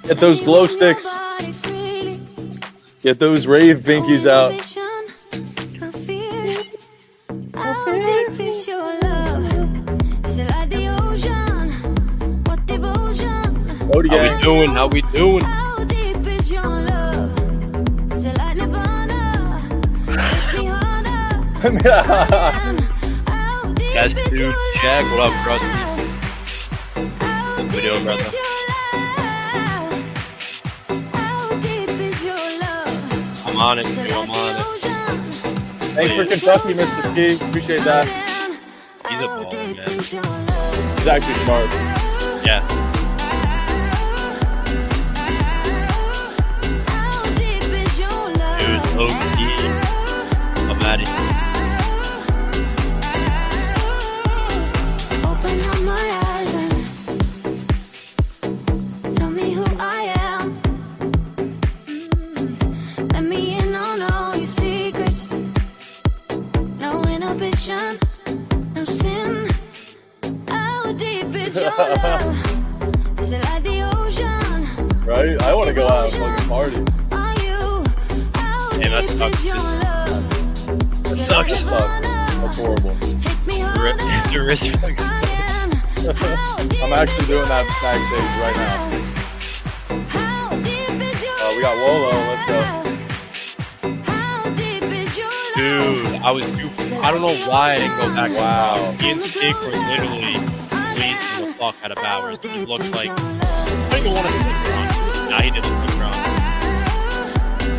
Get those glow sticks. Get those rave binkies out. How we doing? How we doing? Test dude, check. What up, Krusty? Video, brother. I'm on it, dude. I'm on it. Thanks for Kentucky, Mr. Ski. Appreciate that. He's a baller, man. He's actually smart. Yeah. Dude, low-key. I'm at it. No sin. How deep is your love? Is it like the ocean? Right? I want to go out and fucking party. Man, that sucks. That sucks. That's horrible. The wrist sucks. I'm actually doing that backstage right now. We got Wolo. Let's go. Dude, I don't know why I didn't go back. Wow. Me and Stick were literally blazing the fuck out of Bowers. It looks like I don't even want to stick around. Nah, he didn't stick around.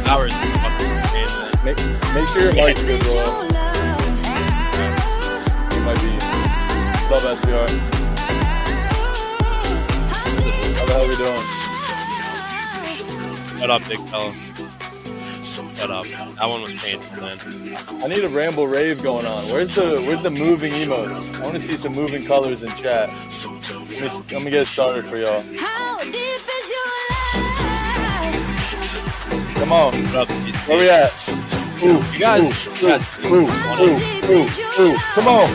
Bowers is fucking insane, man. Make sure your mic's good, Royal. You might be sub SBR. How the hell are we doing? Shut up, big fella. Shut up. That one was painful, man. I need a Ramble Rave going on. Where's the moving emotes? I want to see some moving colors in chat. Let me get it started for y'all. Come on. Where we at? Ooh, you guys. Ooh. Come on.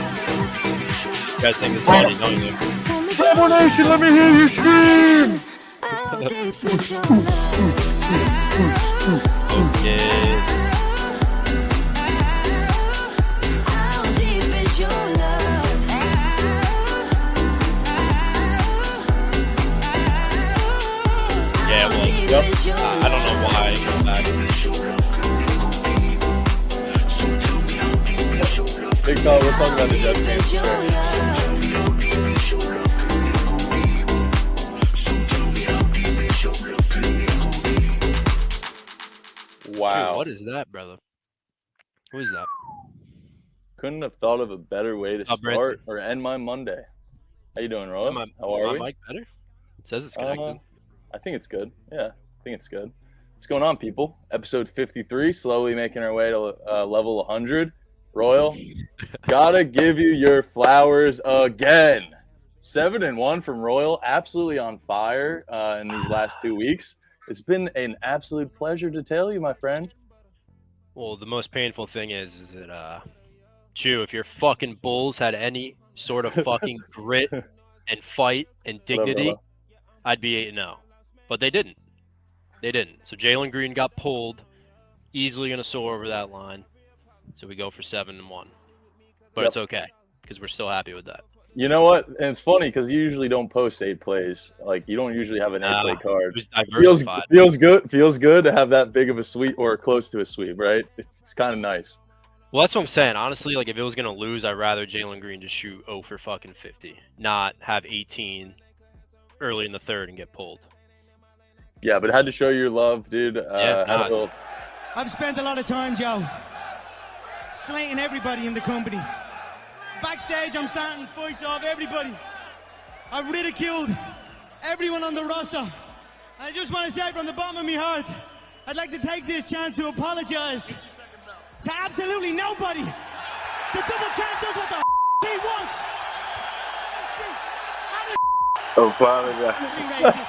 You guys think it's funny, don't you? Ramble Nation, let me hear you scream. Okay. Yeah, well, yep. I don't know why I go back. Big fella, we're talking about the Jets game. Wow. Dude, what is that, brother? Who is that? Couldn't have thought of a better way to start or end my Monday. How you doing, Roy? How are we? Mic better? It says it's connected. I think it's good. Yeah, I think it's good. What's going on, people? Episode 53, slowly making our way to level 100. Royal, gotta give you your flowers again. 7-1 from Royal, absolutely on fire in these last 2 weeks. It's been an absolute pleasure to tell you, my friend. Well, the most painful thing is that, Chew, if your fucking Bulls had any sort of fucking grit and fight and dignity, I'd be 8-0. But they didn't. They didn't. So Jalen Green got pulled, easily going to soar over that line. So we go for 7-1. But It's okay, because we're still happy with that. You know what? And it's funny because you usually don't post 8 plays. Like, you don't usually have an 8-play card. Feels good to have that big of a sweep or close to a sweep, right? It's kind of nice. Well, that's what I'm saying. Honestly, like, if it was going to lose, I'd rather Jalen Green just shoot 0 for fucking 50, not have 18 early in the third and get pulled. Yeah, but had to show your love, dude. I've spent a lot of time, Joe, slating everybody in the company. Backstage, I'm starting fights off everybody. I've ridiculed everyone on the roster. I just want to say from the bottom of my heart, I'd like to take this chance to apologize to absolutely nobody. The double champ does what the he wants. Apologize.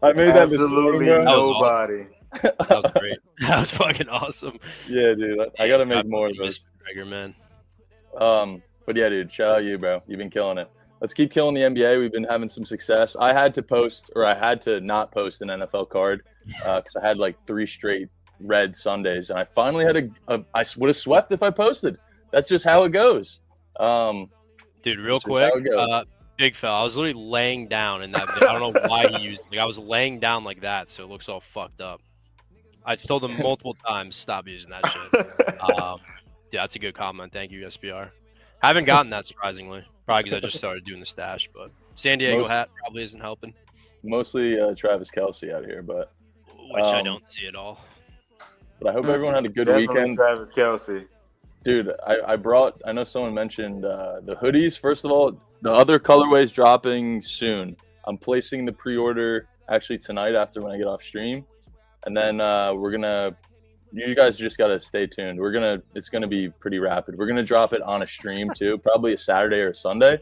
I made that absolutely nobody. That was great. That was fucking awesome. Yeah, dude. I gotta make more of those. Man. But yeah, dude, shout out you, bro. You've been killing it. let's keep killing the NBA. We've been having some success. I had to not post an NFL card because I had like 3 straight red Sundays, and I finally had I would have swept if I posted. That's just how it goes. Dude, real quick, big fella, I was literally laying down in that video. I don't know why he used I was laying down like that, so it looks all fucked up. I've told him multiple times, stop using that shit. Yeah, that's a good comment. Thank you, SBR. Haven't gotten that, surprisingly. Probably because I just started doing the stash, but San Diego hat probably isn't helping. Mostly Travis Kelce out here, but which I don't see at all. But I hope everyone had a good weekend. Travis Kelce. Dude, I know someone mentioned the hoodies. First of all, the other colorways dropping soon. I'm placing the pre-order actually tonight after when I get off stream. And then you guys just got to stay tuned. It's going to be pretty rapid. We're going to drop it on a stream too, probably a Saturday or a Sunday.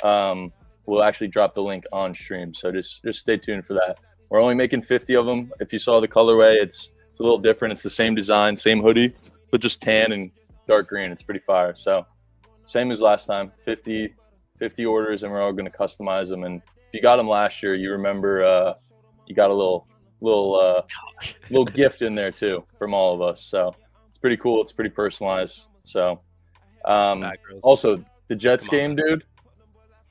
We'll actually drop the link on stream. So just stay tuned for that. We're only making 50 of them. If you saw the colorway, it's a little different. It's the same design, same hoodie, but just tan and dark green. It's pretty fire. So same as last time, 50 orders, and we're all going to customize them. And if you got them last year, you remember you got a little gift in there too from all of us. So it's pretty cool. It's pretty personalized. So also the Jets game, dude.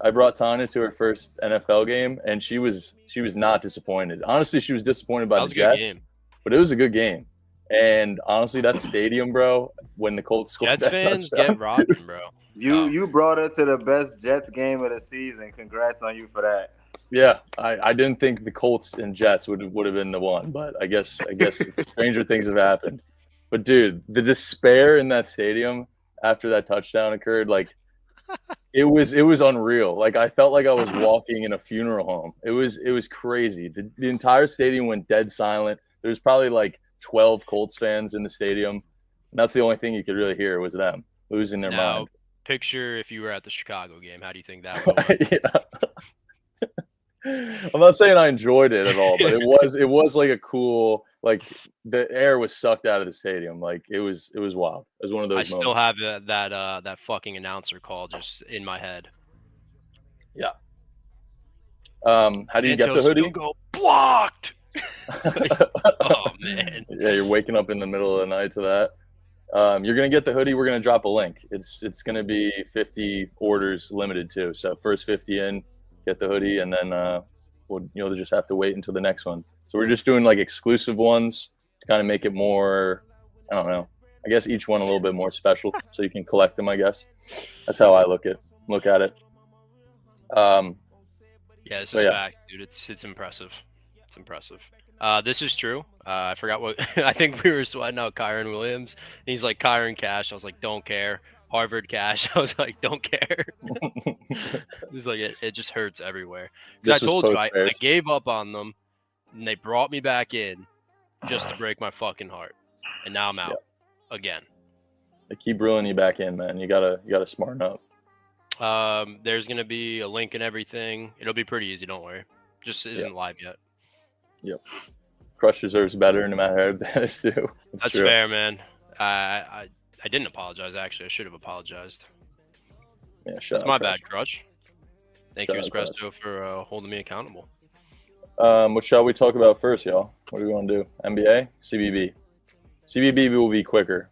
I brought Tanya to her first NFL game, and she was not disappointed. Honestly, she was disappointed by the Jets, but it was a good game. And honestly, that stadium, bro, when the Colts scored Jets that fans touchdown, get rocking, bro. You brought her to the best Jets game of the season. Congrats on you for that. Yeah, I didn't think the Colts and Jets would have been the one, but I guess stranger things have happened. But dude, the despair in that stadium after that touchdown occurred, like it was unreal. Like I felt like I was walking in a funeral home. It was crazy. The entire stadium went dead silent. There was probably like 12 Colts fans in the stadium. And that's the only thing you could really hear was them losing their mind. Picture if you were at the Chicago game. How do you think that would have Yeah. I'm not saying I enjoyed it at all, but it was like a cool, like the air was sucked out of the stadium. Like it was wild. It was one of those moments. Still have that fucking announcer call just in my head. Yeah. How do you get the hoodie? Go blocked. Oh man. Yeah, you're waking up in the middle of the night to that. You're gonna get the hoodie. We're gonna drop a link. It's gonna be 50 orders limited too. So first 50 in, get the hoodie, and then you'll just have to wait until the next one. So we're just doing like exclusive ones to kind of make it more, I don't know, I guess each one a little bit more special so you can collect them, I guess. That's how I look at it. Yeah, this is fact, dude. It's impressive. It's impressive. This is true. I forgot what I think we were sweating out Kyron Williams. And he's like, Kyron Cash. I was like, don't care. Harvard Cash. I was like, don't care. It's like it just hurts everywhere. Because I told you I gave up on them, and they brought me back in just to break my fucking heart, and now I'm out again. They keep reeling you back in, man. You gotta smarten up. There's gonna be a link and everything. It'll be pretty easy. Don't worry. Just isn't live yet. Yep. Crush deserves better, no matter how bad it's due. That's true. Fair, man. I didn't apologize. Actually, I should have apologized. Yeah, it's my bad, Crush. Thank you, Espresso, for holding me accountable. What shall we talk about first, y'all? What do we want to do? NBA? CBB? CBB will be quicker.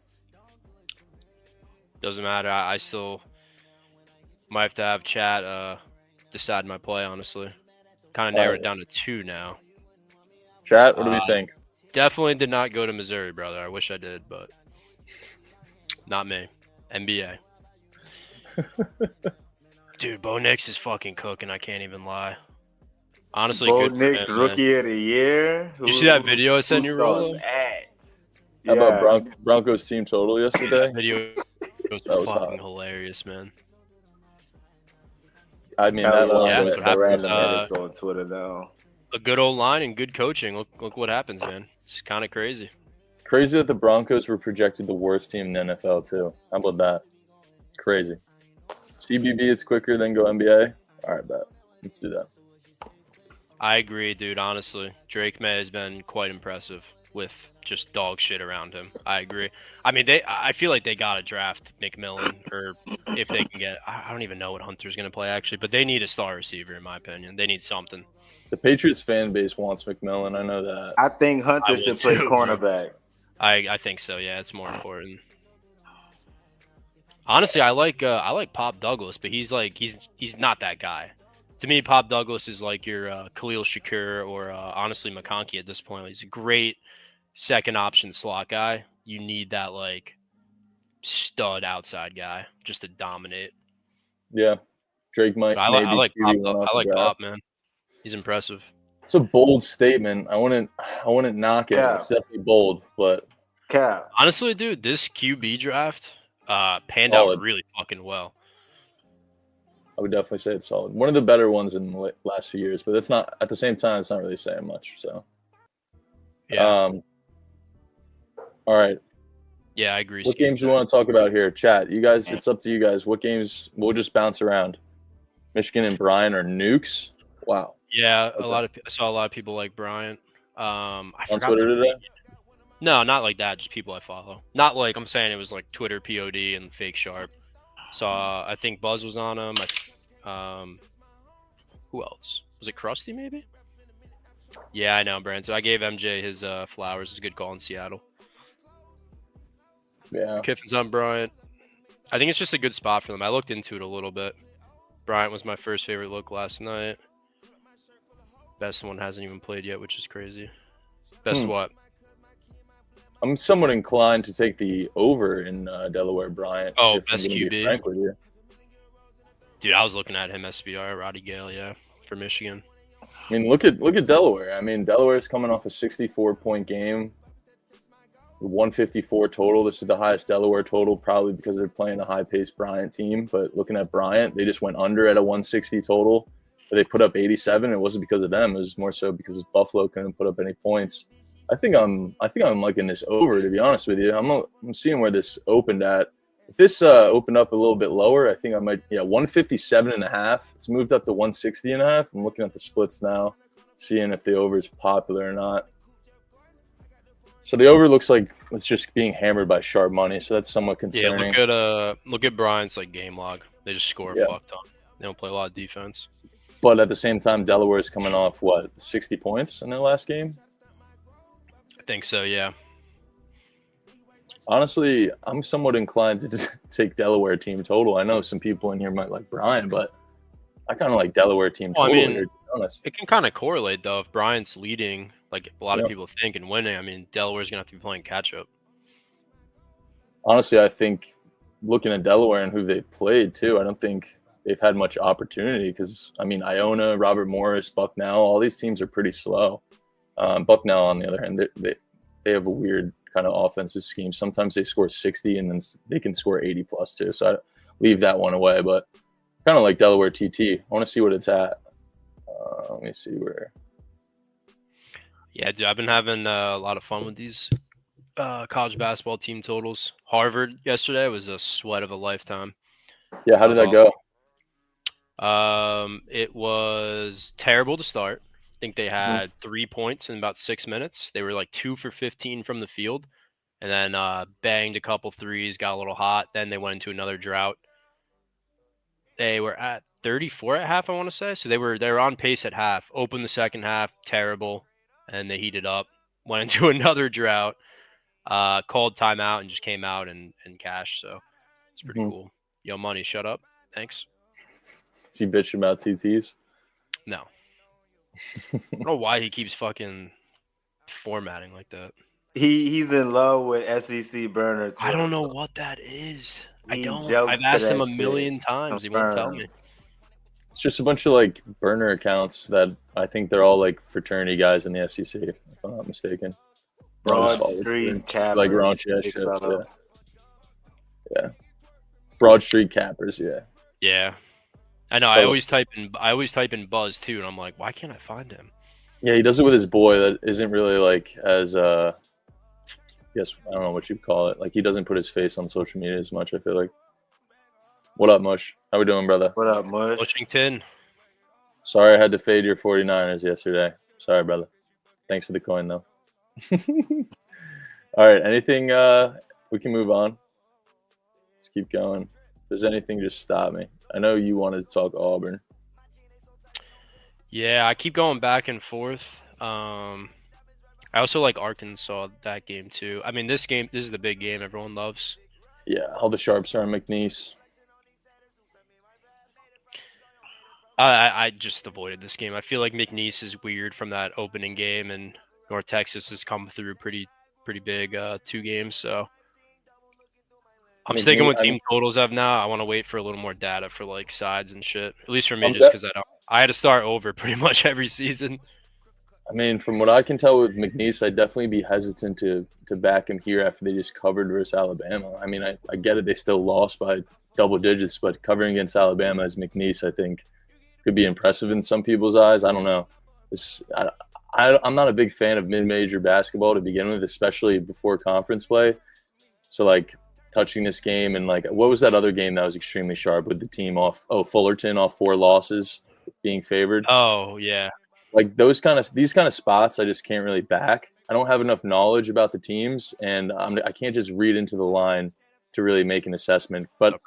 Doesn't matter. I still might have to have chat decide my play, honestly. Kind of narrowed it down to 2 now. Chat, what do we think? Definitely did not go to Missouri, brother. I wish I did, but not me. NBA. Dude, Bo Nix is fucking cooking. I can't even lie. Honestly, Bo good Nix, rookie of the year. Did you see that video I sent you, Rolo? How about Broncos team total yesterday? Video was fucking hilarious, man. I mean, that's what happens. On Twitter now. A good old line and good coaching. Look what happens, man. It's kind of crazy. Crazy that the Broncos were projected the worst team in the NFL too. How about that? Crazy. CBB, it's quicker than go NBA. All right, bet. Let's do that. I agree, dude. Honestly, Drake May has been quite impressive. with just dog shit around him. I agree. I mean, I feel like they gotta draft McMillan, or if they can get. I don't even know what Hunter's gonna play actually, but they need a star receiver in my opinion. They need something. The Patriots fan base wants McMillan. I know that. I think I Hunter would should play too, bro. cornerback. I think so. Yeah, it's more important. Honestly, I like Pop Douglas, but he's not that guy. To me, Pop Douglas is like your Khalil Shakur or honestly McConkey at this point. He's a great second option slot guy. You need that like stud outside guy just to dominate. Yeah, Drake might. But I maybe like QB Pop. one off I the like draft. Pop, man. He's impressive. It's a bold statement. I wouldn't knock it. Yeah. It's definitely bold, but Cap. Honestly, dude, this QB draft panned Solid. out really fucking well. I would definitely say it's solid. One of the better ones in the last few years, but it's not at the same time. It's not really saying much. So, Yeah, all right. yeah, I agree. What games you want to talk about here, chat? You guys, it's up to you guys. What games? We'll just bounce around. Michigan and Bryan are nukes. Wow. Yeah, Okay. I saw a lot of people like Bryant. I On forgot Twitter the today? No, not like that. Just people I follow. Not like I'm saying it was like Twitter POD and fake sharp. So I think Buzz was on him. Who else? Was it Krusty maybe? Yeah, I know, Brand. So I gave MJ his flowers. It's a good call in Seattle. Yeah. Kiffin's on Bryant. I think it's just a good spot for them. I looked into it a little bit. Bryant was my first favorite look last night. Best one hasn't even played yet, which is crazy. Best what? I'm somewhat inclined to take the over in Delaware Bryant. Oh, if I'm best gonna be QB. frank with you. Dude, I was looking at him SBR, Roddy Gale, yeah, for Michigan. I mean, look at Delaware. I mean, Delaware's coming off a 64-point game, 154 total. This is the highest Delaware total, probably because they're playing a high-paced Bryant team. But looking at Bryant, they just went under at a 160 total. But they put up 87. It wasn't because of them. It was more so because Buffalo couldn't put up any points. I think I'm liking this over, to be honest with you. I'm seeing where this opened at. If this opened up a little bit lower, I think I might, 157.5. It's moved up to 160.5. I'm looking at the splits now, seeing if the over is popular or not. So the over looks like it's just being hammered by sharp money, so that's somewhat concerning. Yeah, look at Bryant's like game log. They just score a fuck ton. They don't play a lot of defense. But at the same time, Delaware is coming off 60 points in their last game. I think so, yeah. Honestly, I'm somewhat inclined to take Delaware team total. I know some people in here might like Bryan, but I kind of like Delaware team total. Well, I mean, here, to be honest. It can kind of correlate though. If Bryant's leading, like a lot of people think, and winning, I mean, Delaware's gonna have to be playing catch up. Honestly, I think looking at Delaware and who they've played too, I don't think they've had much opportunity because, I mean, Iona, Robert Morris, Bucknell, all these teams are pretty slow. Bucknell, on the other hand, they have a weird kind of offensive scheme. Sometimes they score 60 and then they can score 80 plus too. So I leave that one away, but kind of like Delaware TT. I want to see what it's at. Let me see where. Yeah, dude, I've been having a lot of fun with these college basketball team totals. Harvard yesterday was a sweat of a lifetime. Yeah, how did that go? It was terrible to start. I think they had 3 points in about 6 minutes. They were like 2 for 15 from the field, and then banged a couple threes, got a little hot. Then they went into another drought. They were at 34 at half, I want to say. So they were on pace at half. Opened the second half, terrible, and they heated up. Went into another drought. Called timeout and just came out and cashed. So it's pretty cool. Yo, Money, shut up. Thanks. Is he bitching about TTs? No. I don't know why he keeps fucking formatting like that. He's in love with SEC burner. I don't know what that is. He I don't. jokes I've to asked that him a shit. million times. He won't tell me. It's just a bunch of like burner accounts that I think they're all like fraternity guys in the SEC, if I'm not mistaken. Broad Street Cappers. Like raunchy ass shit. Yeah. Broad Street Cappers, yeah. Yeah. I know. I always type in Buzz too, and I'm like, why can't I find him? Yeah, he does it with his boy. That isn't really like as yes, I don't know what you'd call it. Like he doesn't put his face on social media as much, I feel like. What up, Mush? How we doing, brother? What up, Mush? Washington. Sorry I had to fade your 49ers yesterday. Sorry, brother. Thanks for the coin though. All right. Anything? We can move on. Let's keep going. If there's anything, just stop me. I know you wanted to talk Auburn. Yeah, I keep going back and forth. I also like Arkansas that game too. I mean, this is the big game everyone loves. Yeah, all the sharps are on McNeese. I just avoided this game. I feel like McNeese is weird from that opening game, and North Texas has come through pretty big 2 games. So I'm sticking with team totals of now. I want to wait for a little more data for like sides and shit. At least for me, just because I had to start over pretty much every season. I mean, from what I can tell with McNeese, I'd definitely be hesitant to back him here after they just covered versus Alabama. I mean, I get it; they still lost by double digits, but covering against Alabama as McNeese, I think, could be impressive in some people's eyes. I don't know. I'm not a big fan of mid-major basketball to begin with, especially before conference play. So, like, touching this game and, like, what was that other game that was extremely sharp with the team off? Oh, Fullerton off 4 losses being favored. Oh, yeah. Like, these kind of spots I just can't really back. I don't have enough knowledge about the teams, and I can't just read into the line to really make an assessment. But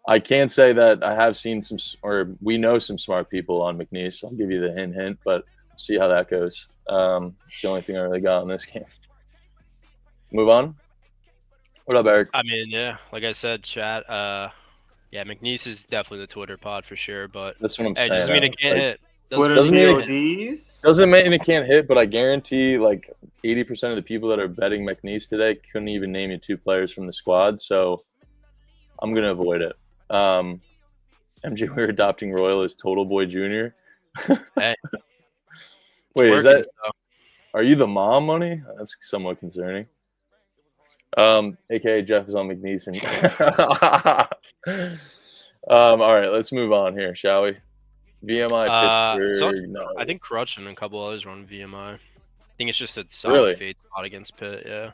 I can say that I have seen we know some smart people on McNeese. I'll give you the hint, but see how that goes. It's the only thing I really got in this game. Move on. What up, Eric? I mean, yeah, like I said, chat. Yeah, McNeese is definitely the Twitter pod for sure, but that's what I'm saying. Doesn't mean it can't hit. Doesn't mean it can't hit, but I guarantee like 80% of the people that are betting McNeese today couldn't even name you 2 players from the squad, so I'm gonna avoid it. MJ, we're adopting Royal as Total Boy Jr. Hey. Wait, is that? Are you the mom, Money? That's somewhat concerning. AKA Jeff is on McNeese. All right, let's move on here, shall we? VMI Pittsburgh. No. I think Crutch and a couple others run VMI. I think it's just a solid fade spot against Pitt. Yeah.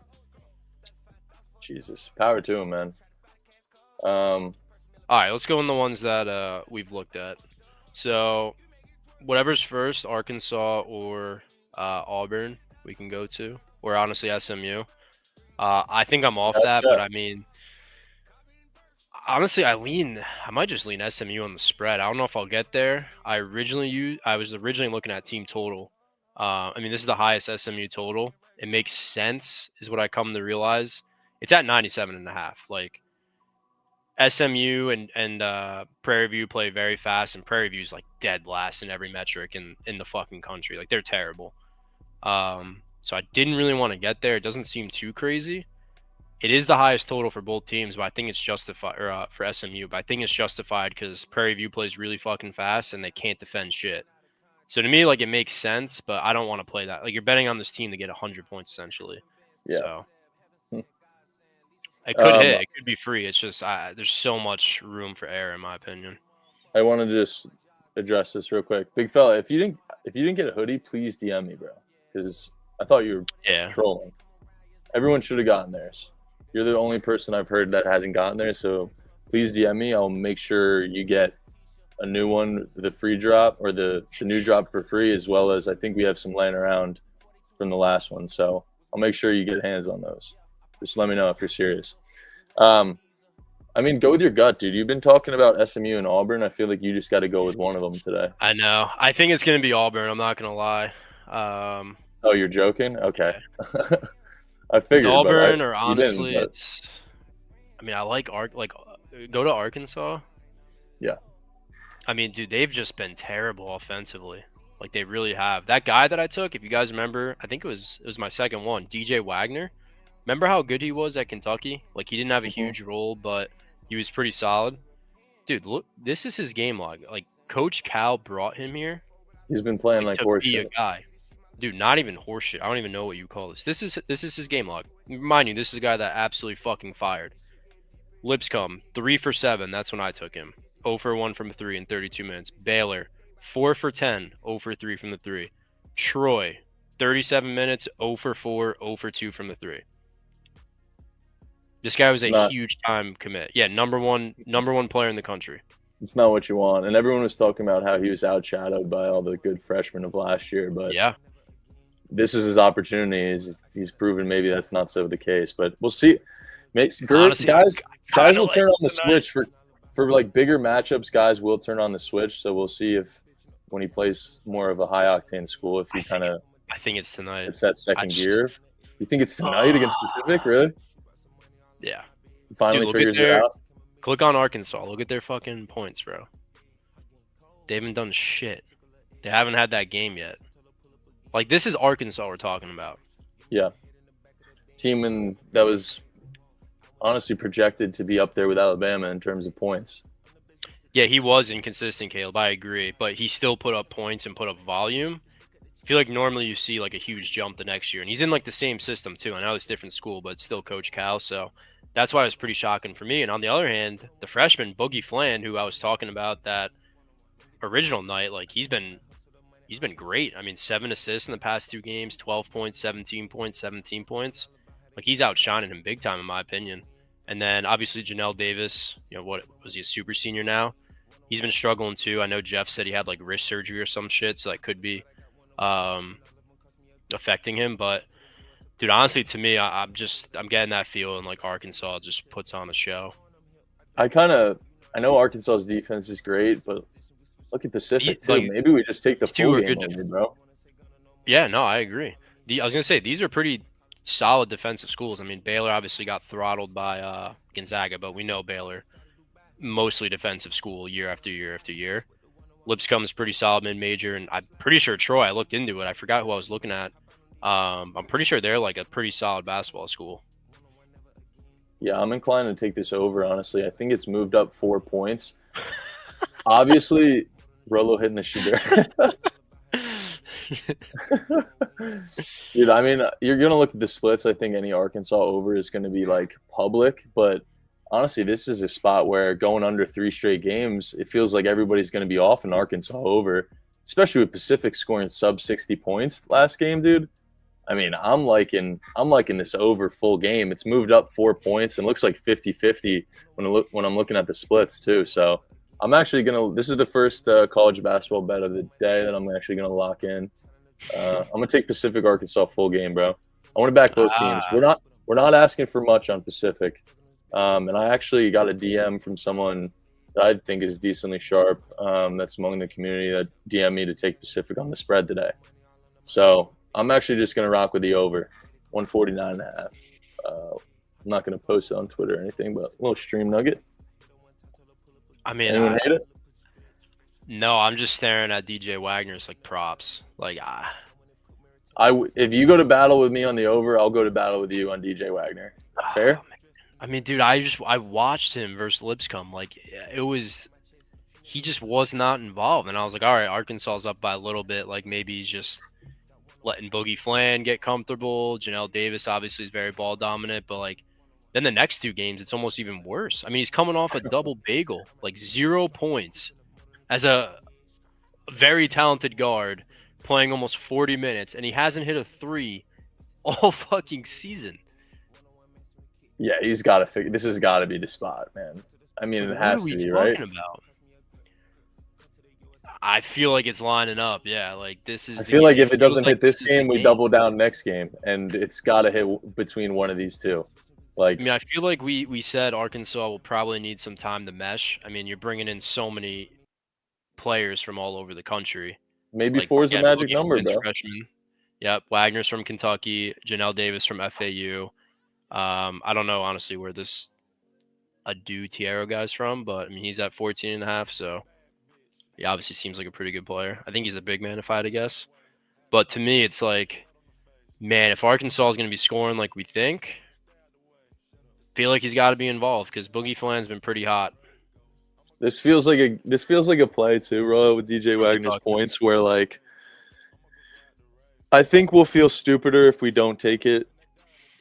Jesus, power to him, man. All right, let's go in the ones that we've looked at. So, whatever's first, Arkansas or Auburn, we can go to, or honestly SMU. I think I'm off that, but I mean, honestly, I might just lean SMU on the spread. I don't know if I'll get there. I was originally looking at team total. I mean, this is the highest SMU total. It makes sense, is what I come to realize. It's at 97.5. Like, SMU and Prairie View play very fast, and Prairie View is like dead last in every metric in the fucking country. Like, they're terrible. So I didn't really want to get there. It doesn't seem too crazy. It is the highest total for both teams, but I think it's justified, or for SMU, but I think it's justified because Prairie View plays really fucking fast and they can't defend shit. So to me, like, it makes sense, but I don't want to play that. Like, you're betting on this team to get 100 points essentially. Yeah. So it could hit. It could be free. It's just there's so much room for error in my opinion. I want to just address this real quick, big fella. If you didn't get a hoodie, please DM me, bro, because I thought you were trolling. Everyone should have gotten theirs. You're the only person I've heard that hasn't gotten there, so please DM me. I'll make sure you get a new one, the free drop, or the new drop for free, as well as I think we have some laying around from the last one. So I'll make sure you get hands on those. Just let me know if you're serious. I mean, go with your gut, dude. You've been talking about SMU and Auburn. I feel like you just got to go with one of them today. I know. I think it's going to be Auburn. I'm not going to lie. Oh, you're joking? Okay. I figured. It's Auburn, or honestly, it's. I mean, I like go to Arkansas. Yeah. I mean, dude, they've just been terrible offensively. Like, they really have. That guy that I took, if you guys remember, I think it was my second one, DJ Wagner. Remember how good he was at Kentucky? Like, he didn't have a huge role, but he was pretty solid. Dude, look, this is his game log. Like, Coach Cal brought him here. He's been playing like horseshit. To be a guy. Dude, not even horseshit. I don't even know what you call this. This is his game log. Mind you, this is a guy that absolutely fucking fired. Lipscomb, 3 for 7. That's when I took him. 0 for 1 from 3 in 32 minutes. Baylor, 4 for 10. 0 for 3 from the 3. Troy, 37 minutes. 0 for 4. 0 for 2 from the 3. This guy was a huge time commit. Yeah, number one player in the country. It's not what you want. And everyone was talking about how he was outshadowed by all the good freshmen of last year. But yeah, this is his opportunity. He's proven maybe that's not so the case, but we'll see. Honestly, Guys kinda will like turn on the tonight. switch for like bigger matchups. Guys will turn on the switch, so we'll see if when he plays more of a high octane school, if he kind of I think it's tonight. it's that second gear. You think it's tonight against Pacific? Really? Yeah. He finally Dude, look at figures it out. Click on Arkansas. Look at their fucking points, bro. They haven't done shit. They haven't had that game yet. Like, this is Arkansas we're talking about. Yeah. Team that was honestly projected to be up there with Alabama in terms of points. Yeah, he was inconsistent, Caleb. I agree. But he still put up points and put up volume. I feel like normally you see like a huge jump the next year. And he's in like the same system too. I know it's different school, but it's still Coach Cal. So that's why it was pretty shocking for me. And on the other hand, the freshman, Boogie Flan, who I was talking about that original night, like he's been great. I mean, 7 assists in the past 2 games, 12 points, 17 points, 17 points. Like, he's outshining him big time, in my opinion. And then, obviously, Janelle Davis, what was he, a super senior now? He's been struggling, too. I know Jeff said he had, like, wrist surgery or some shit, so that could be affecting him. But, dude, honestly, to me, I'm getting that feel, and, like, Arkansas just puts on a show. I know Arkansas's defense is great, but look at Pacific, too. Like, maybe we just take the full game good over, bro. Yeah, no, I agree. I was going to say, these are pretty solid defensive schools. I mean, Baylor obviously got throttled by Gonzaga, but we know Baylor, mostly defensive school year after year after year. Lipscomb's pretty solid mid-major, and I'm pretty sure Troy, I looked into it. I forgot who I was looking at. I'm pretty sure they're like a pretty solid basketball school. Yeah, I'm inclined to take this over, honestly. I think it's moved up 4 points. Obviously, Rolo hitting the shooter. Dude, I mean, you're going to look at the splits. I think any Arkansas over is going to be like public, but honestly, this is a spot where going under 3 straight games, it feels like everybody's going to be off in Arkansas over, especially with Pacific scoring sub 60 points last game, dude. I mean, I'm liking this over full game. It's moved up 4 points and looks like 50-50 when I'm looking at the splits too. So I'm actually this is the first college basketball bet of the day that I'm actually gonna lock in. I'm gonna take Pacific Arkansas full game, bro. I want to back both teams. We're not asking for much on Pacific, and I actually got a DM from someone that I think is decently sharp. That's among the community that DM'd me to take Pacific on the spread today. So I'm actually just gonna rock with the over, 149.5. I'm not gonna post it on Twitter or anything, but a little stream nugget. I mean, Anyone hate it? No, I'm just staring at DJ Wagner's like props. Like, if you go to battle with me on the over, I'll go to battle with you on DJ Wagner. Fair? I mean, dude, I watched him versus Lipscomb. Like, he just was not involved, and I was like, all right, Arkansas's up by a little bit. Like, maybe he's just letting Boogie Flan get comfortable. Janelle Davis obviously is very ball dominant, but like then the next 2 games, it's almost even worse. I mean, he's coming off a double bagel, like 0 points as a very talented guard playing almost 40 minutes, and he hasn't hit a 3 all fucking season. Yeah, he's got to figure. This has got to be the spot, man. I mean, it has to be, right? About? I feel like it's lining up. Yeah, like this is. I feel like if it doesn't hit this game, we double down next game, and it's got to hit between one of these two. Like, I mean, I feel like we said Arkansas will probably need some time to mesh. I mean, you're bringing in so many players from all over the country. Maybe like, 4 is the magic number, bro. Freshman. Yep, Wagner's from Kentucky, Janelle Davis from FAU. I don't know honestly where this Adu Tiero guy's from, but I mean he's at 14.5, so he obviously seems like a pretty good player. I think he's a big man if I had to guess. But to me, it's like, man, if Arkansas is going to be scoring like we think, I feel like he's got to be involved because Boogie Flan's been pretty hot. This feels like a play too, Roy, with DJ Wagner's points where like I think we'll feel stupider if we don't take it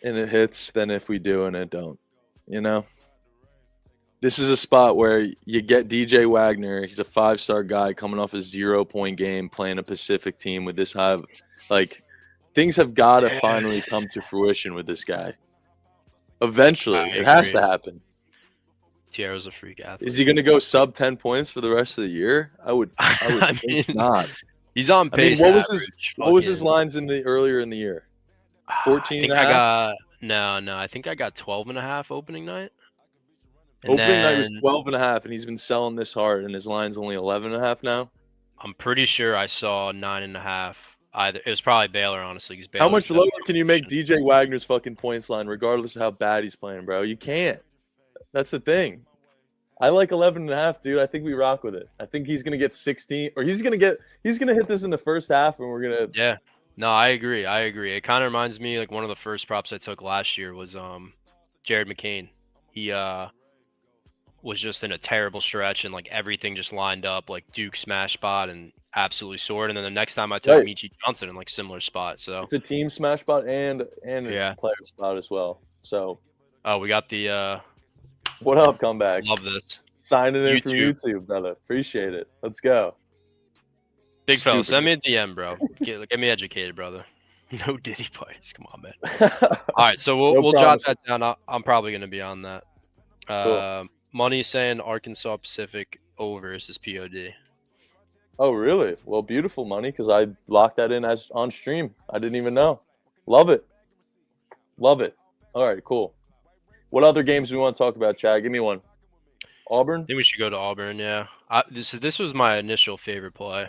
and it hits than if we do and it don't. You know? This is a spot where you get DJ Wagner. He's a 5-star guy coming off a 0-point game playing a Pacific team with this high. Like, things have got to finally come to fruition with this guy. Eventually. It has to happen. Tiero's a freak athlete. Is he going to go sub 10 points for the rest of the year? I would think not. He's on I mean, pace. what was his lines earlier in the year? 14 I think and a half? I got no. I think I got 12 and a half opening night. And Opening night was then 12 and a half, and he's been selling this hard, and his line's only 11 and a half now. I'm pretty sure I saw 9.5. Either it was probably Baylor, honestly. Because How much lower can you make DJ Wagner's fucking points line, regardless of how bad he's playing, bro? You can't. That's the thing. I like 11 and a half, dude. I think we rock with it. I think he's gonna get 16, or he's gonna hit this in the first half, and we're gonna. Yeah. No, I agree. It kind of reminds me like one of the first props I took last year was Jared McCain. He was just in a terrible stretch and like everything just lined up like Duke smash spot and absolutely soared. And then the next time I took Michi Johnson in like similar spot. So it's a team smash spot and a player spot as well. So we got the what up, comeback? Love this. Signing in from YouTube, brother. Appreciate it. Let's go. Big fella, send me a DM, bro. Get me educated, brother. No Diddy parties. Come on, man. All right, so we'll jot that down. I'm probably gonna be on that. Cool. Money saying Arkansas Pacific over versus POD. Oh, really? Well, beautiful money, because I locked that in as on stream. I didn't even know. Love it. Love it. All right, cool. What other games do we want to talk about, Chad? Give me one. Auburn? I think we should go to Auburn, yeah. This was my initial favorite play.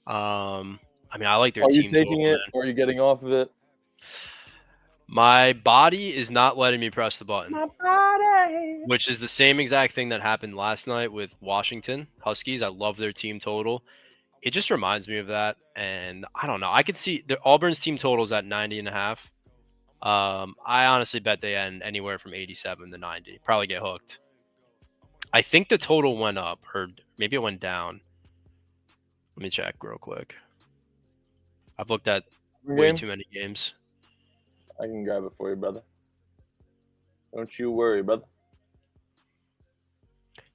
I mean, I like their team. Are you taking it, or are you getting off of it? My body is not letting me press the button. My body. Which is the same exact thing that happened last night with Washington Huskies. I love their team total. It just reminds me of that. And I don't know. I could see Auburn's team total is at 90.5. I honestly bet they end anywhere from 87 to 90. Probably get hooked. I think the total went up, or maybe it went down. Let me check real quick. I've looked at way too many games. I can grab it for you, brother. Don't you worry, brother.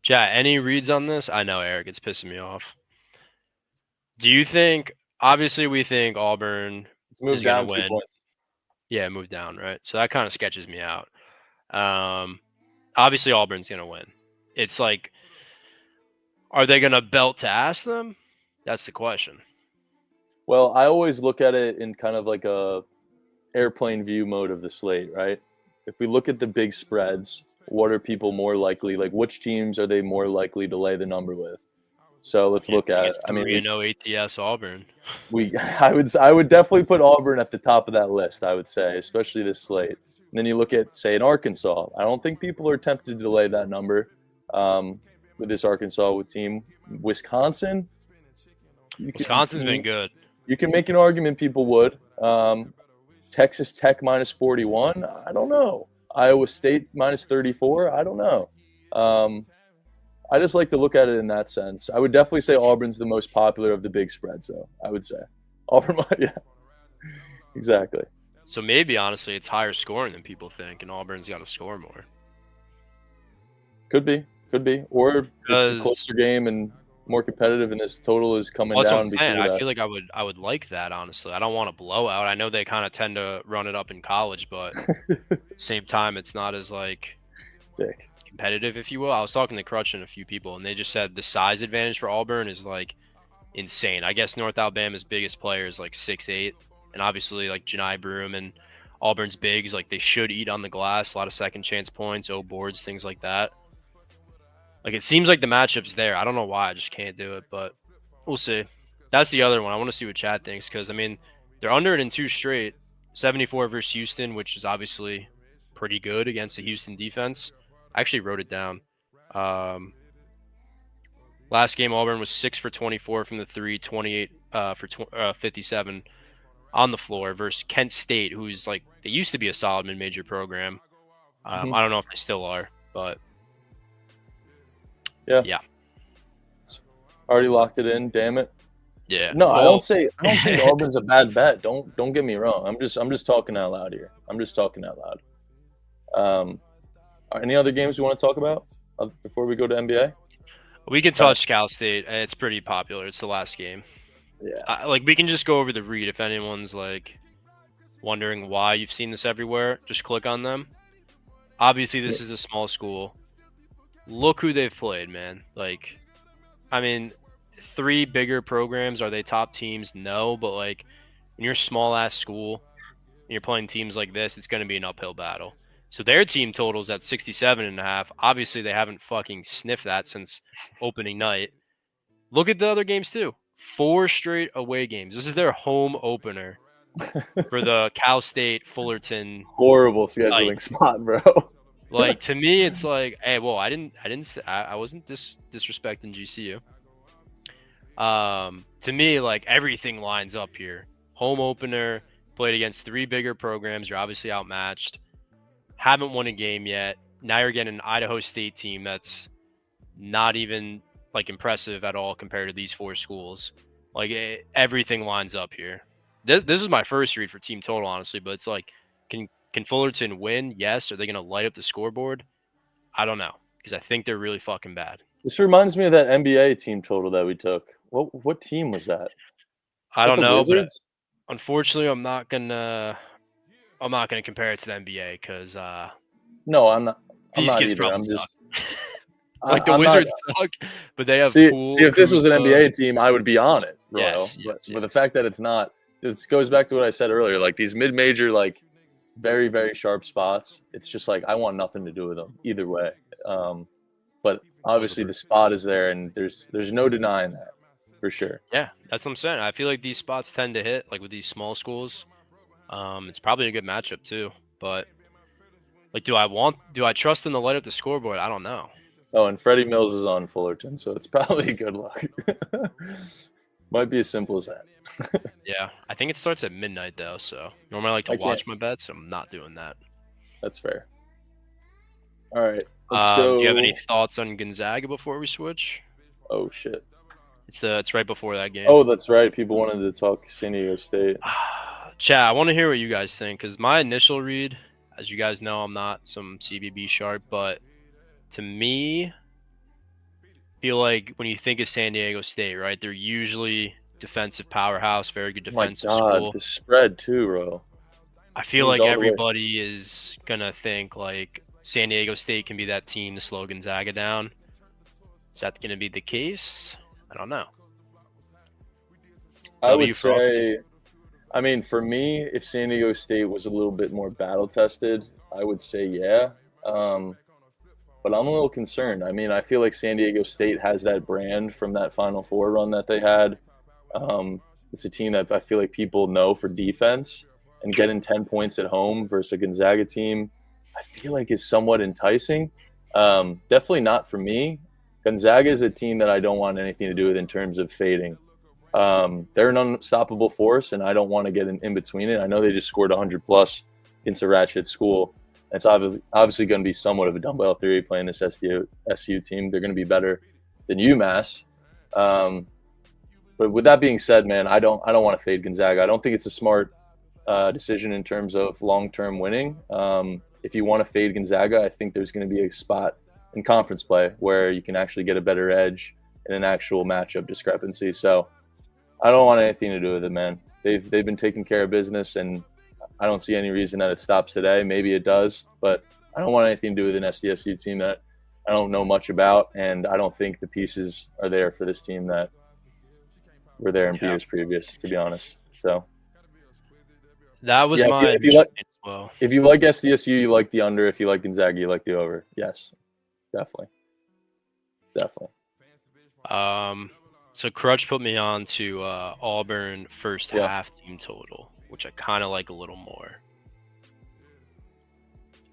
Chat, any reads on this? I know, Eric, it's pissing me off. Do you think, obviously we think Auburn is going to win. Yeah, move down, right? So that kind of sketches me out. Obviously Auburn's going to win. It's like, are they going to belt to ask them? That's the question. Well, I always look at it in kind of like a airplane view mode of the slate, right? If we look at the big spreads, what are people more likely, like which teams are they more likely to lay the number with? So let's look at it. I mean, 3-0 ATS Auburn. I would definitely put Auburn at the top of that list, I would say, especially this slate. And then you look at, say, in Arkansas. I don't think people are tempted to lay that number with this Arkansas team. Wisconsin. Wisconsin's been good. You can make an argument people would. Texas Tech minus 41. I don't know. Iowa State minus 34. I don't know. I just like to look at it in that sense. I would definitely say Auburn's the most popular of the big spreads, though. I would say Auburn. Yeah, exactly. So maybe honestly, it's higher scoring than people think, and Auburn's got to score more. Could be, or it's a closer game and more competitive, and this total is coming down because of that. I feel like I would like that, honestly. I don't want a blowout. I know they kind of tend to run it up in college, but same time, it's not as like competitive, if you will. I was talking to Crutch and a few people, and they just said the size advantage for Auburn is like insane. I guess North Alabama's biggest player is like 6'8", and obviously like Janai Broom and Auburn's bigs, like they should eat on the glass, a lot of second chance points, boards, things like that. Like, it seems like the matchup's there. I don't know why. I just can't do it, but we'll see. That's the other one. I want to see what Chad thinks because, I mean, they're under it in 2 straight. 74 versus Houston, which is obviously pretty good against the Houston defense. I actually wrote it down. Last game, Auburn was 6 for 24 from the 3, 28 for 57 on the floor versus Kent State, who's like, they used to be a solid mid-major program. I don't know if they still are, but yeah. Already locked it in. Damn it. Yeah. No, I don't think Auburn's a bad bet. Don't get me wrong. I'm just talking out loud here. I'm just talking out loud. Any other games you want to talk about before we go to NBA? We can touch Cal State. It's pretty popular. It's the last game. Yeah. Like, we can just go over the read if anyone's like wondering why you've seen this everywhere. Just click on them. Obviously, this is a small school. Look who they've played, man. Like, I mean, 3 bigger programs, are they top teams? No, but like when you're a small ass school and you're playing teams like this, it's going to be an uphill battle. So their team totals at 67.5. Obviously, they haven't fucking sniffed that since opening night. Look at the other games too. 4 straight away games. This is their home opener for the Cal State Fullerton. Horrible scheduling spot, bro. Like, to me, it's like, hey, well, I wasn't disrespecting GCU. To me, like, everything lines up here. Home opener, played against 3 bigger programs. You're obviously outmatched. Haven't won a game yet. Now you're getting an Idaho State team that's not even like impressive at all compared to these 4 schools. Like, everything lines up here. This is my first read for team total, honestly, but it's like, can Fullerton win? Yes. Are they going to light up the scoreboard? I don't know, because I think they're really fucking bad. This reminds me of that NBA team total that we took. What team was that? I don't know, Wizards? but unfortunately, I'm not gonna compare it to the NBA because no, I'm not. These kids either. probably I'm just like the I'm Wizards suck, but they have see, Poole, if this was an Kuzma. NBA team, I would be on it, Royal. Yes, but the fact that it's not, this goes back to what I said earlier. Like these mid-major, like very, very sharp spots. It's just like I want nothing to do with them either way. But obviously the spot is there, and there's no denying that for sure. Yeah, that's what I'm saying. I feel like these spots tend to hit, like with these small schools. It's probably a good matchup too. But like, do I trust them to light up the scoreboard? I don't know. Oh, and Freddie Mills is on Fullerton, so it's probably good luck. Might be as simple as that. Yeah, I think it starts at midnight though. So normally I like to watch my bets. So I'm not doing that. That's fair. All right. Let's go. Do you have any thoughts on Gonzaga before we switch? Oh shit. It's right before that game. Oh, that's right. People wanted to talk San Diego State. Chat, I want to hear what you guys think, because my initial read, as you guys know, I'm not some CBB sharp, but to me, feel like when you think of San Diego State, right, they're usually defensive powerhouse, very good defensive school. The spread too, bro. I feel like everybody is gonna think like San Diego State can be that team to slow Gonzaga down. Is that gonna be the case? I don't know. I would say, I mean, for me, if San Diego State was a little bit more battle tested, I would say yeah. But I'm a little concerned. I mean, I feel like San Diego State has that brand from that Final Four run that they had. It's a team that I feel like people know for defense, and getting 10 points at home versus a Gonzaga team, I feel like is somewhat enticing. Definitely not for me. Gonzaga is a team that I don't want anything to do with in terms of fading. They're an unstoppable force, and I don't want to get in between it. I know they just scored 100+ against a ratchet school. It's obviously going to be somewhat of a dumbbell theory playing this SU team. They're going to be better than UMass. But with that being said, man, I don't want to fade Gonzaga. I don't think it's a smart decision in terms of long-term winning. If you want to fade Gonzaga, I think there's going to be a spot in conference play where you can actually get a better edge in an actual matchup discrepancy. So I don't want anything to do with it, man. They've been taking care of business, and I don't see any reason that it stops today. Maybe it does, but I don't want anything to do with an SDSU team that I don't know much about, and I don't think the pieces are there for this team that were there in years previous, to be honest. So that was my if you like SDSU, you like the under. If you like Gonzaga, you like the over. Yes, definitely. So Crutch put me on to Auburn first half team total, which I kind of like a little more.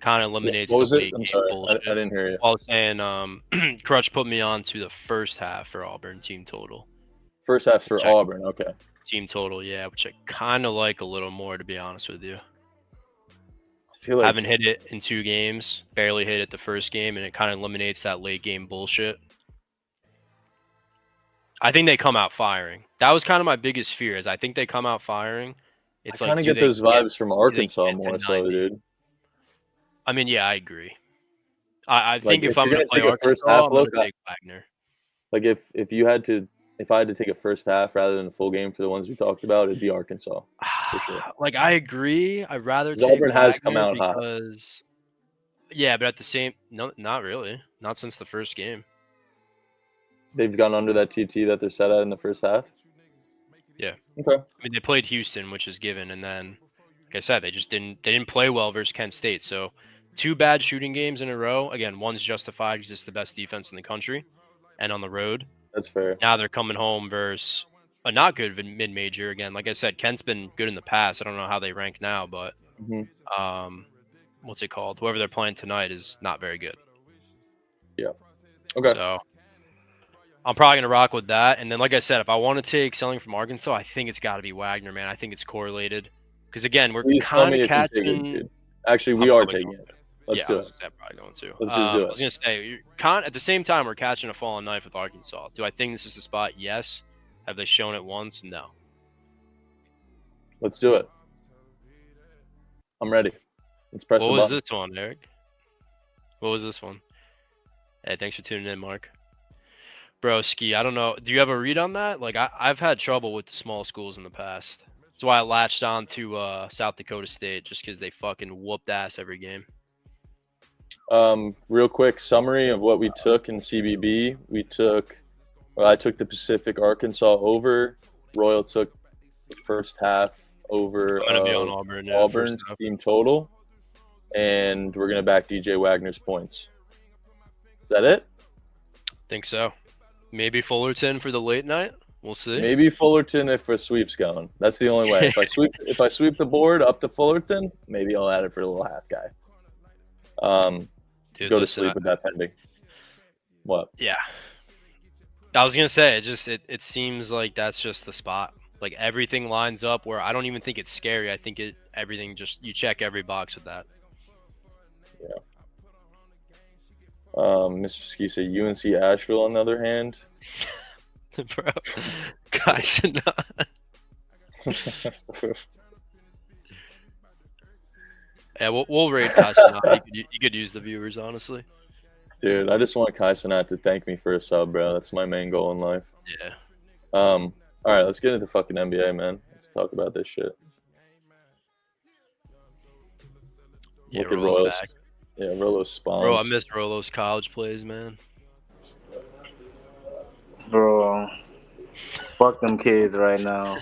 Kind of eliminates what was the it? late I'm game sorry, bullshit. I didn't hear you. I was saying Crutch put me on to the first half for Auburn team total. First half for Auburn, okay. Team total, yeah, which I kind of like a little more, to be honest with you. I feel like haven't hit it in 2 games, barely hit it the first game, and it kind of eliminates that late game bullshit. I think they come out firing. That was kind of my biggest fear. Is I think they come out firing. It's I kind of get those vibes from Arkansas more so, dude. I mean, yeah, I agree. I think if I'm going to play take a first half look, Wagner. Like if I had to take a first half rather than a full game for the ones we talked about, it'd be Arkansas for sure. Like I agree. I'd rather take Auburn has come Wagner out hot. because yeah, but at the same not really. Not since the first game. They've gone under that TT that they're set at in the first half. Yeah. Okay. I mean, they played Houston, which is given, and then, like I said, they didn't play well versus Kent State. So 2 bad shooting games in a row. Again, one's justified because it's the best defense in the country, and on the road. That's fair. Now they're coming home versus a not good mid-major. Again, like I said, Kent's been good in the past. I don't know how they rank now, but what's it called? Whoever they're playing tonight is not very good. Yeah. Okay. So I'm probably going to rock with that. And then, like I said, if I want to take something from Arkansas, I think it's got to be Wagner, man. I think it's correlated. Because, again, we're kind of catching. Actually, we are taking it. Let's do it. I'm probably going to. Let's just do it. I was going to say, at the same time, we're catching a falling knife with Arkansas. Do I think this is the spot? Yes. Have they shown it once? No. Let's do it. I'm ready. Let's press the button. What was this one, Eric? What was this one? Hey, thanks for tuning in, Mark. Broski, I don't know. Do you have a read on that? Like, I've had trouble with the small schools in the past. That's why I latched on to South Dakota State, just because they fucking whooped ass every game. Real quick summary of what we took in CBB. I took the Pacific Arkansas over. Royal took the first half over I'm gonna be on Auburn's team total. And we're going to back DJ Wagner's points. Is that it? Think so. Maybe Fullerton for the late night. We'll see. Maybe Fullerton if a sweep's going. That's the only way. If I sweep the board up to Fullerton, maybe I'll add it for the little half guy. Dude, go to sleep with that pending. What? Yeah. I was gonna say it seems like that's just the spot. Like everything lines up where I don't even think it's scary. I think everything just you check every box with that. Yeah. Mr. Ski said UNC Asheville on the other hand. Bro, guys, yeah, we'll rate Casanat. You could use the viewers, honestly. Dude, I just want Casanat to thank me for a sub, bro. That's my main goal in life. Yeah. All right, let's get into fucking NBA, man. Let's talk about this shit. Yeah, Look at Royals. Back. Yeah, Rolo's spawns. Bro, I missed Rolo's college plays, man. Bro, fuck them kids right now.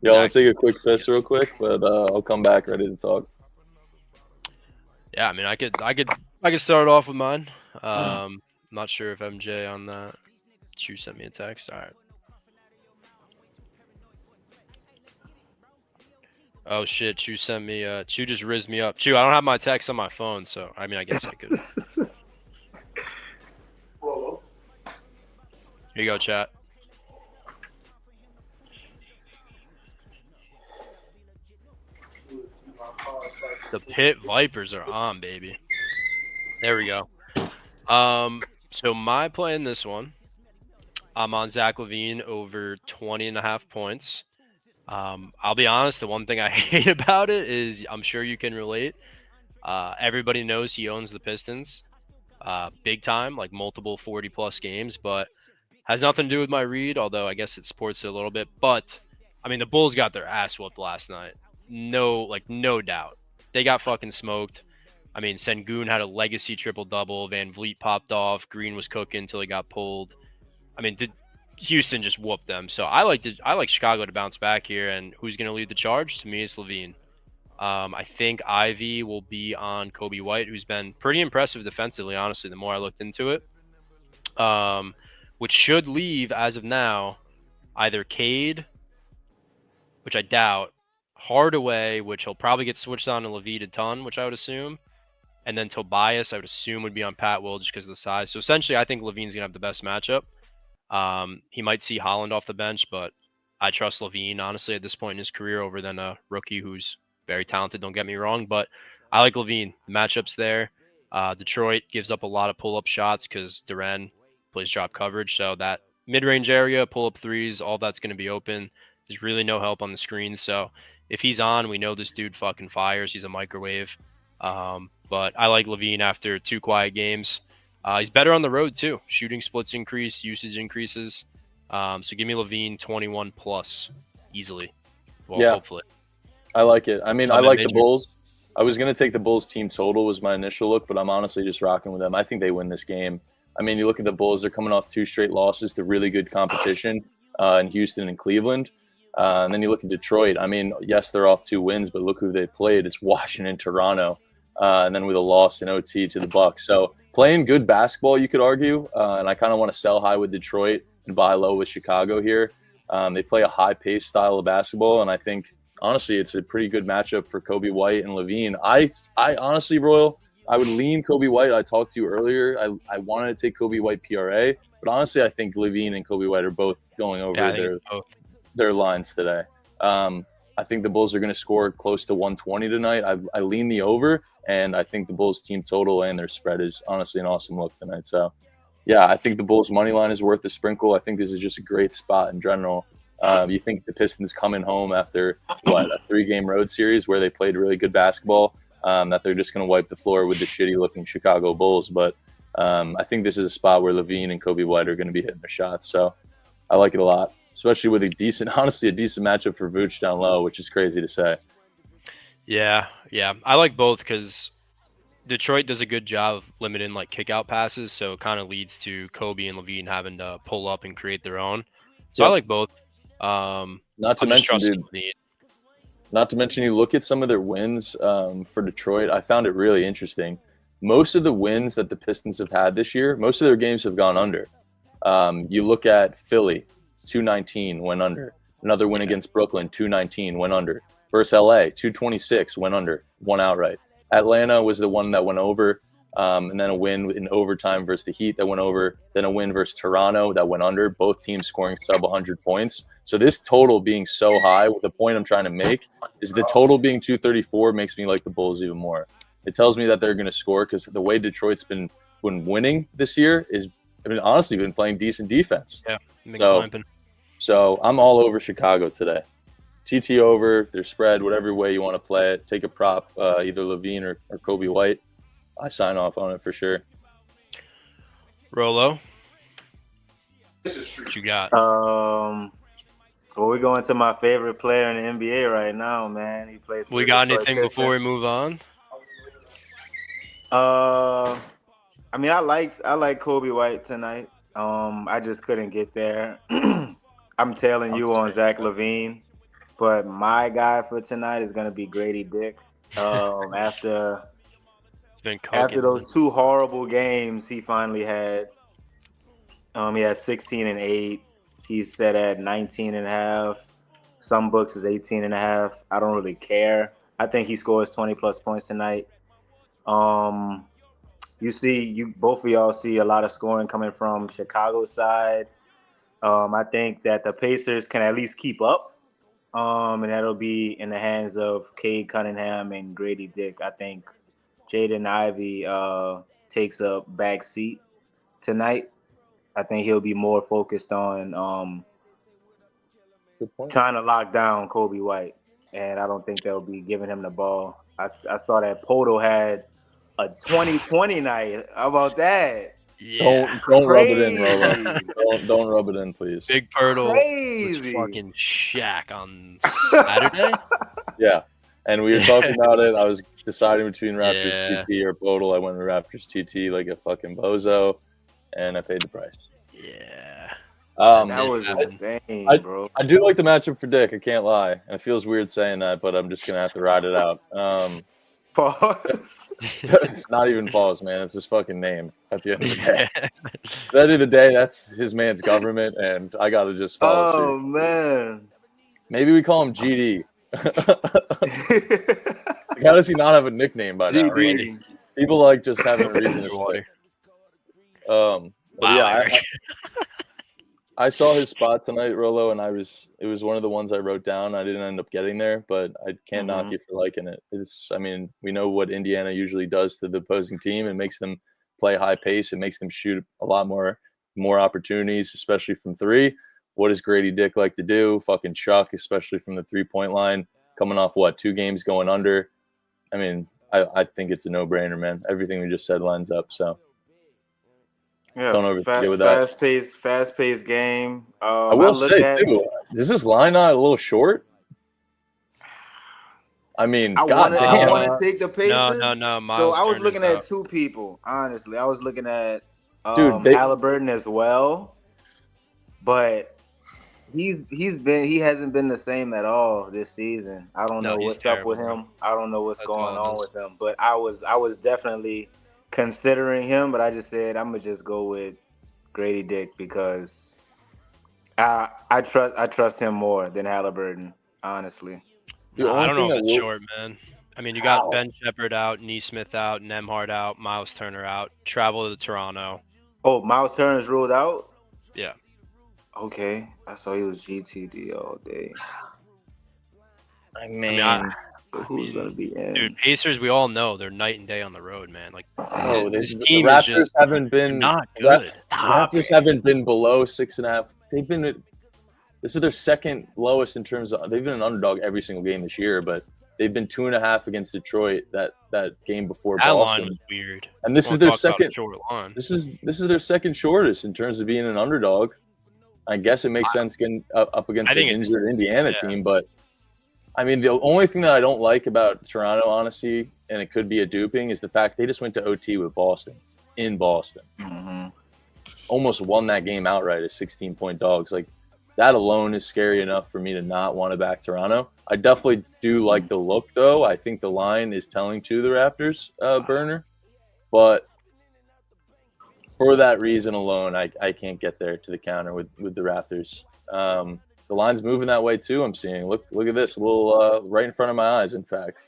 Yo, let's take a quick piss real quick, but I'll come back ready to talk. Yeah, I mean, I could start off with mine. I'm not sure if MJ on that. Chu sent me a text. All right. Oh shit, Chu sent me. Chu just rizzed me up. Chu, I don't have my text on my phone, so I mean, I guess I could. Here you go, chat. The Pitt Vipers are on, baby. There we go. So my play in this one, I'm on Zach LaVine over 20.5 points. I'll be honest, the one thing I hate about it is I'm sure you can relate. Everybody knows he owns the Pistons big time, like multiple 40-plus games, but has nothing to do with my read, although I guess it supports it a little bit. But, I mean, the Bulls got their ass whooped last night. No doubt. They got fucking smoked. I mean, Sengun had a legacy triple-double. Van Vliet popped off. Green was cooking until he got pulled. I mean, Houston just whooped them. So I like Chicago to bounce back here. And who's going to lead the charge? To me, it's LaVine. I think Ivy will be on Kobe White, who's been pretty impressive defensively, honestly, the more I looked into it. Which should leave, as of now, either Cade, which I doubt, Hardaway, which he'll probably get switched on to Levine a ton, which I would assume. And then Tobias, I would assume, would be on Pat Will just because of the size. So essentially, I think Levine's going to have the best matchup. He might see Holland off the bench, but I trust Levine, honestly, at this point in his career over than a rookie who's very talented, don't get me wrong. But I like Levine. The matchup's there. Detroit gives up a lot of pull-up shots because Duren plays drop coverage. So that mid-range area, pull-up threes, all that's going to be open. There's really no help on the screen. So if he's on, we know this dude fucking fires. He's a microwave. But I like Levine after 2 quiet games. He's better on the road, too. Shooting splits increase, usage increases. So give me Levine 21 plus easily. Well, yeah, hopefully. I like it. I mean, I like the Bulls. I was going to take the Bulls team total was my initial look, but I'm honestly just rocking with them. I think they win this game. I mean, you look at the Bulls; they're coming off 2 straight losses to really good competition in Houston and Cleveland. And then you look at Detroit. I mean, yes, they're off 2 wins, but look who they played. It's Washington, Toronto, and then with a loss in OT to the Bucks. So playing good basketball, you could argue. And I kind of want to sell high with Detroit and buy low with Chicago here. They play a high-paced style of basketball, and I think, honestly, it's a pretty good matchup for Kobe White and LaVine. I honestly, Royal, I would lean Kobe White. I talked to you earlier. I wanted to take Kobe White PRA, but honestly, I think LaVine and Kobe White are both going over their lines today. I think the Bulls are going to score close to 120 tonight. I lean the over, and I think the Bulls team total and their spread is honestly an awesome look tonight. So, yeah, I think the Bulls money line is worth the sprinkle. I think this is just a great spot in general. You think the Pistons coming home after a 3-game road series where they played really good basketball, that they're just going to wipe the floor with the shitty-looking Chicago Bulls. But I think this is a spot where LaVine and Kobe White are going to be hitting their shots. So I like it a lot, especially with a decent matchup for Vooch down low, which is crazy to say. Yeah. I like both because Detroit does a good job of limiting like kick-out passes, so it kind of leads to Kobe and LaVine having to pull up and create their own. So I like both. Not to mention, you look at some of their wins for Detroit. I found it really interesting. Most of the wins that the Pistons have had this year, most of their games have gone under. You look at Philly, 219 went under. Another win against Brooklyn, 219 went under. Versus LA, 226 went under, one outright. Atlanta was the one that went over, and then a win in overtime versus the Heat that went over. Then a win versus Toronto that went under. Both teams scoring sub 100 points. So this total being so high, the point I'm trying to make is the total being 234 makes me like the Bulls even more. It tells me that they're going to score because the way Detroit's been winning this year is, honestly, been playing decent defense. Yeah. So I'm all over Chicago today. TT over, their spread, whatever way you want to play it. Take a prop, either LaVine or Kobe White. I sign off on it for sure. Rolo, what you got? Well, we're going to my favorite player in the NBA right now, man. He plays. We got anything before we move on? I like Kobe White tonight. I just couldn't get there. I'm tailing you on Zach LaVine, but my guy for tonight is gonna be Grady Dick. After those 2 horrible games he finally had, he had 16 and 8. He's set at 19 and a half. Some books is 18 and a half. I don't really care. I think he scores 20 plus points tonight. Both of y'all see a lot of scoring coming from Chicago's side. I think that the Pacers can at least keep up. And that'll be in the hands of Cade Cunningham and Grady Dick. I think Jaden Ivey takes a back seat tonight. I think he'll be more focused on trying to lock down Kobe White. And I don't think they'll be giving him the ball. I saw that Poto had a 20-20 night. How about that? Yeah. Don't rub it in, Rolo. Don't rub it in, please. Big Pirtle was fucking Shaq on Saturday. Yeah. And we were talking about it. I was deciding between Raptors TT or Bodle. I went with Raptors TT like a fucking bozo, and I paid the price. Yeah. That was insane, bro. I do like the matchup for Dick. I can't lie. And it feels weird saying that, but I'm just going to have to ride it out. Pause. It's not even pause, man. It's his fucking name at the end of the day. At the end of the day, that's his man's government, and I got to just follow suit. Oh, man. Maybe we call him GD. How does he not have a nickname by now? Randy. People like just having a reason to say. I saw his spot tonight, Rolo, and it was one of the ones I wrote down. I didn't end up getting there, but I can't knock you for liking it. We know what Indiana usually does to the opposing team. It makes them play high pace. It makes them shoot a lot more opportunities, especially from 3. What does Grady Dick like to do? Fucking chuck, especially from the 3-point line. Coming off 2 games going under. I think it's a no-brainer, man. Everything we just said lines up. So yeah, don't overthink with that. Fast-paced game. I will say too, is this line not a little short? I want to take the Pacers. No. So I was looking at 2 people. Honestly, I was looking at Dude, Halliburton as well, but he hasn't been the same at all this season. I don't No, know he's what's up terrible, with bro. him. I don't know what's That's going all it on is. with him. But I was definitely considering him, but I just said I'm gonna just go with Grady Dick because I trust him more than Halliburton, honestly. the Nah, I only don't know thing if that it's will short, man. I mean, you got how Ben Shepherd out, Neesmith out, Nemhard out, Miles Turner out. Travel to Toronto. Oh, Miles Turner's ruled out. Yeah. Okay, I saw he was GTD all day. I I mean, So who's gonna be in? dude, Pacers, we all know they're night and day on the road, man. Like, oh, this the team is Raptors just haven't they're been not the Ra- good. the Raptors haven't been below 6.5. They've been this is their second lowest in terms of they've been an underdog every single game this year, but they've been 2.5 against Detroit that game before That line Boston, was weird. and this You is wanna their talk about a second. short line. This is their second shortest in terms of being an underdog. I guess it makes sense getting up against I an think it's injured Indiana yeah. team, but I mean, the only thing that I don't like about Toronto, honestly, and it could be a duping, is the fact they just went to OT with Boston in Boston. Mm-hmm. Almost won that game outright as 16-point dogs. Like, that alone is scary enough for me to not want to back Toronto. I definitely do like the look, though. I think the line is telling to the Raptors, burner. But for that reason alone, I can't get there to the counter with the Raptors. The line's moving that way too. I'm seeing. Look at this, a little right in front of my eyes. In fact,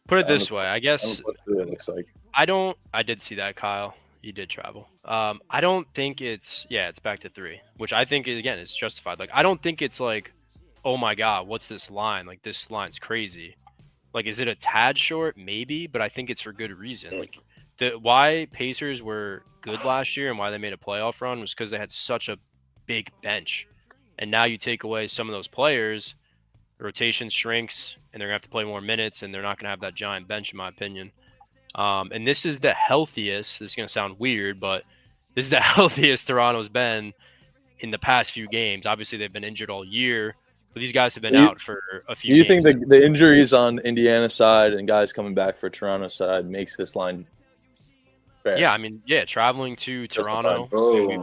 Put it this way, I guess it looks like. I did see that, Kyle. You did travel. I don't think it's back to 3, which I think again is justified. Like, I don't think it's like, oh my god, what's this line? Like, this line's crazy. Like, is it a tad short? Maybe, but I think it's for good reason. Like, why Pacers were good last year and why they made a playoff run was because they had such a big bench. And now you take away some of those players, the rotation shrinks, and they're gonna have to play more minutes, and they're not gonna have that giant bench, in my opinion. And this is the healthiest. This is gonna sound weird, but this is the healthiest Toronto's been in the past few games. Obviously, they've been injured all year, but these guys have been out for a few. Do you games. think the injuries on the Indiana side and guys coming back for Toronto side makes this line fair? Yeah, I mean, traveling to Toronto,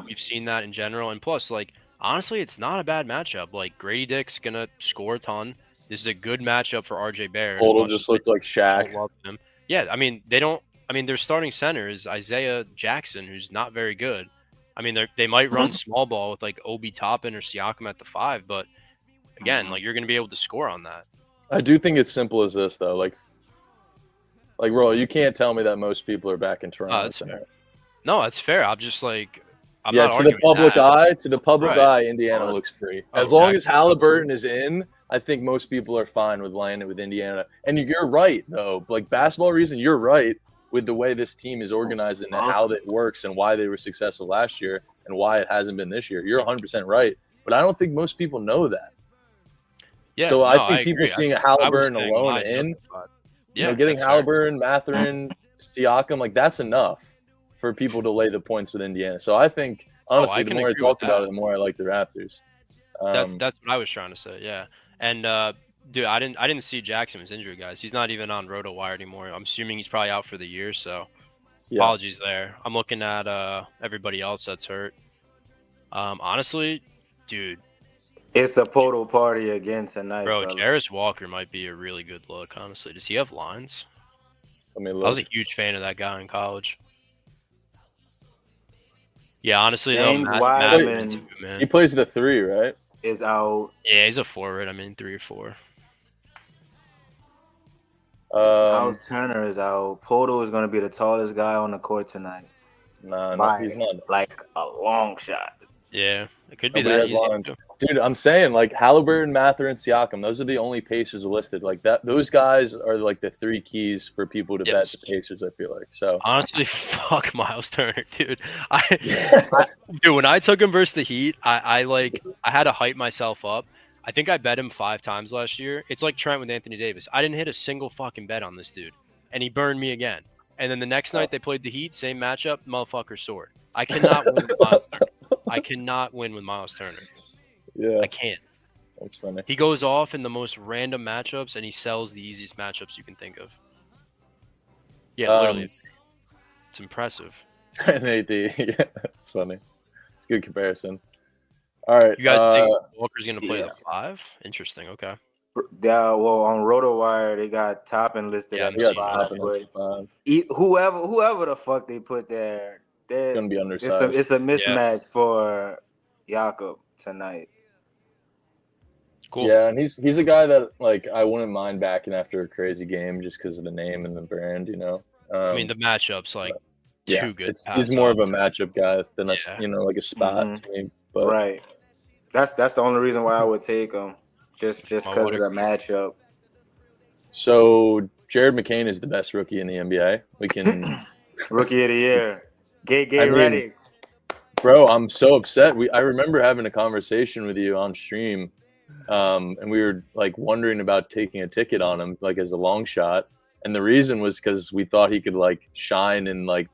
we've seen that in general, and plus, like, honestly, it's not a bad matchup. Like, Grady Dick's gonna score a ton. This is a good matchup for RJ Barrett. Total just looked like Shaq. Love him. Yeah, I mean, their starting center is Isaiah Jackson, who's not very good. I mean, they might run small ball with like Obi Toppin or Siakam at the 5, but again, like, you're gonna be able to score on that. I do think it's simple as this though. Like Roy, you can't tell me that most people are back in Toronto. That's fair. No, that's fair. I'm just like, I'm yeah, not to the public that. eye, Indiana looks free. As long as Halliburton is in, I think most people are fine with landing with Indiana. And you're right, though. Like, basketball reason, you're right with the way this team is organized and how that works and why they were successful last year and why it hasn't been this year. You're 100% right. But I don't think most people know that. Yeah, so no, I think I people agree. seeing Halliburton alone getting Halliburton, Mathurin, Siakam, like, that's enough for people to lay the points with Indiana. So I think, honestly, the more I talk about it, the more I like the Raptors. That's what I was trying to say. Yeah, and dude, I didn't see Jackson was injured, guys. He's not even on RotoWire anymore. I'm assuming he's probably out for the year. So apologies there. I'm looking at everybody else that's hurt. Honestly, dude, it's a photo party again tonight, bro. brother. Jarris Walker might be a really good look. Honestly, does he have lines? I was a huge fan of that guy in college. Yeah, honestly, James though, Wiseman, he plays the 3, right? Is out. Yeah, he's a forward. I mean, 3 or 4. Miles Turner is out. Poto is going to be the tallest guy on the court tonight. No, he's not. Like a long shot. Yeah, it could be that easy. Dude, I'm saying, like, Halliburton, Mathurin, Siakam, those are the only Pacers listed. Like, that, those guys are like the 3 keys for people to bet the Pacers, I feel like. So honestly, fuck Miles Turner, dude. Dude, when I took him versus the Heat, I had to hype myself up. I think I bet him 5 times last year. It's like Trent with Anthony Davis. I didn't hit a single fucking bet on this dude, and he burned me again. And then the next night they played the Heat, same matchup, motherfucker soared. I cannot win with Miles Turner. I cannot win with Miles Turner. Yeah, I can't. That's funny. He goes off in the most random matchups, and he sells the easiest matchups you can think of. Yeah, literally. It's impressive. And AD. Yeah, that's funny. It's a good comparison. All right. You guys think Walker's gonna play yeah. the 5? Interesting. Okay. Yeah, well, on RotoWire they got Toppin listed Yeah, at I'm the Yeah, seeing five, Toppin but at 5. whoever the fuck they put there, It's gonna be undersized. it's a mismatch for Jakob tonight. Cool. Yeah, and he's a guy that like I wouldn't mind backing after a crazy game just because of the name and the brand, you know. I mean, the matchup's like too good. He's more of a matchup guy than like a spot team. But Right. That's the only reason why I would take him, just because of the matchup. So Jared McCain is the best rookie in the NBA. We can Rookie of the year. Get I mean, ready. Bro, I'm so upset. I remember having a conversation with you on stream, and we were like wondering about taking a ticket on him, like as a long shot. And the reason was because we thought he could like shine in like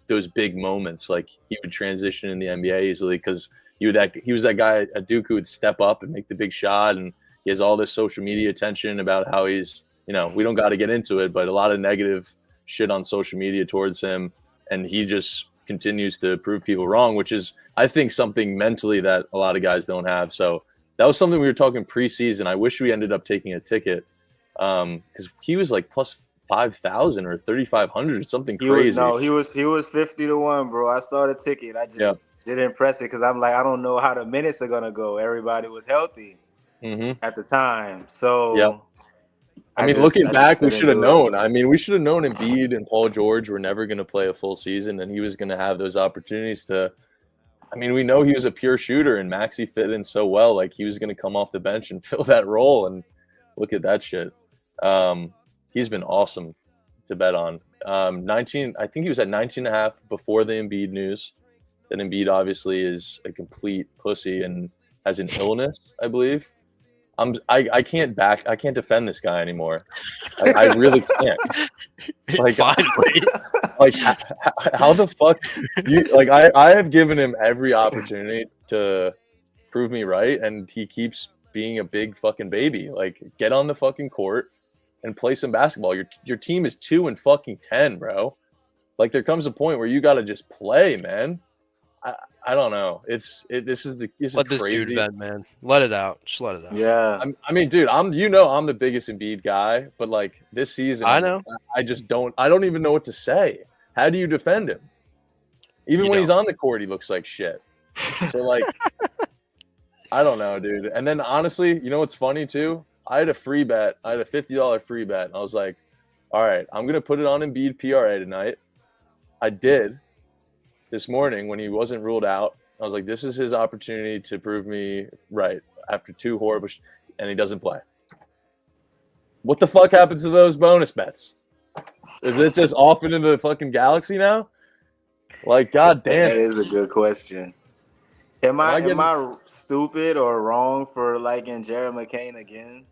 those big moments, like he would transition in the NBA easily because he was that guy at Duke who would step up and make the big shot, and he has all this social media attention about how he's, you know, we don't got to get into it, but a lot of negative shit on social media towards him, and he just continues to prove people wrong, which is, I think, something mentally that a lot of guys don't have. So that was something we were talking preseason. I wish we ended up taking a ticket because he was like plus 5,000 or 3,500, something crazy. He was 50 to 1, bro. I saw the ticket. I just didn't press it because I'm like, I don't know how the minutes are gonna go. Everybody was healthy at the time, so. I mean, looking back, we should have known. I mean, we should have known Embiid and Paul George were never going to play a full season, and he was going to have those opportunities to. I mean, we know he was a pure shooter, and Maxey fit in so well. Like, he was going to come off the bench and fill that role, and look at that shit. He's been awesome to bet on. 19, I think he was at 19.5 before the Embiid news. Then Embiid obviously is a complete pussy and has an illness, I believe. I can't defend this guy anymore. I really can't. Like, finally, like how the fuck I have given him every opportunity to prove me right, and he keeps being a big fucking baby. Like, get on the fucking court and play some basketball. Your team is 2-10, bro. Like, there comes a point where you got to just play, man. I don't know. This is let this crazy. dude vent, man. Let it out. Just let it out. Yeah. I mean, dude, I'm the biggest Embiid guy, but like this season, I know. I don't even know what to say. How do you defend him? Even when he's on the court, he looks like shit. So like, I don't know, dude. And then honestly, you know what's funny too? I had a free bet. I had a $50 free bet, and I was like, all right, I'm gonna put it on Embiid PRA tonight. I did. This morning when he wasn't ruled out, I was like, this is his opportunity to prove me right after 2 horrible and he doesn't play. What the fuck happens to those bonus bets? Is it just off into the fucking galaxy now? Like, god damn. That is a good question. Am I stupid or wrong for liking Jared McCain again?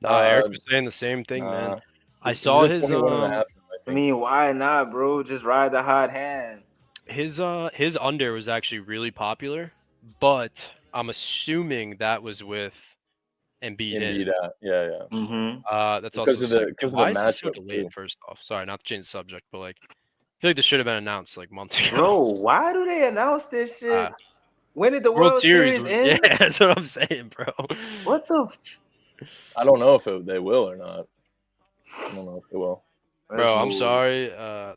Eric was saying the same thing, man. I saw his I mean, why not, bro? Just ride the hot hand. His under was actually really popular, but I'm assuming that was with Embiid in. Yeah. Mm-hmm. That's because also of the why is this so matchup delayed? too. First off, sorry, not to change the subject, but like, I feel like this should have been announced like months ago. Bro, why do they announce this shit? When did the World Series end? Yeah, that's what I'm saying, bro. What the? I don't know if they will or not. I don't know if they will. Bro, I'm sorry.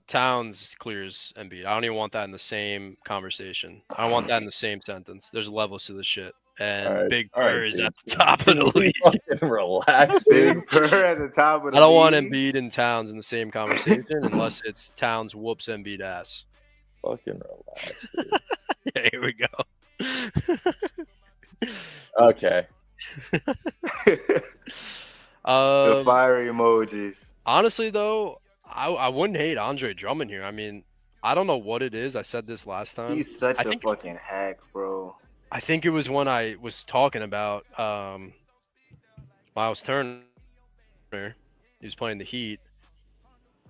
Towns clears Embiid. I don't even want that in the same conversation. I don't want that in the same sentence. There's levels to this shit. And Big Purr is at the top of the league. Fucking relax, dude. Big Purr at the top of the league. I don't want Embiid and Towns in the same conversation unless it's Towns whoops Embiid ass. Fucking relax, dude. Yeah, here we go. Okay. The fire emojis. Honestly, though, I wouldn't hate Andre Drummond here. I mean, I don't know what it is. I said this last time. He's such a fucking hack, bro. I think it was when I was talking about Miles Turner. He was playing the Heat.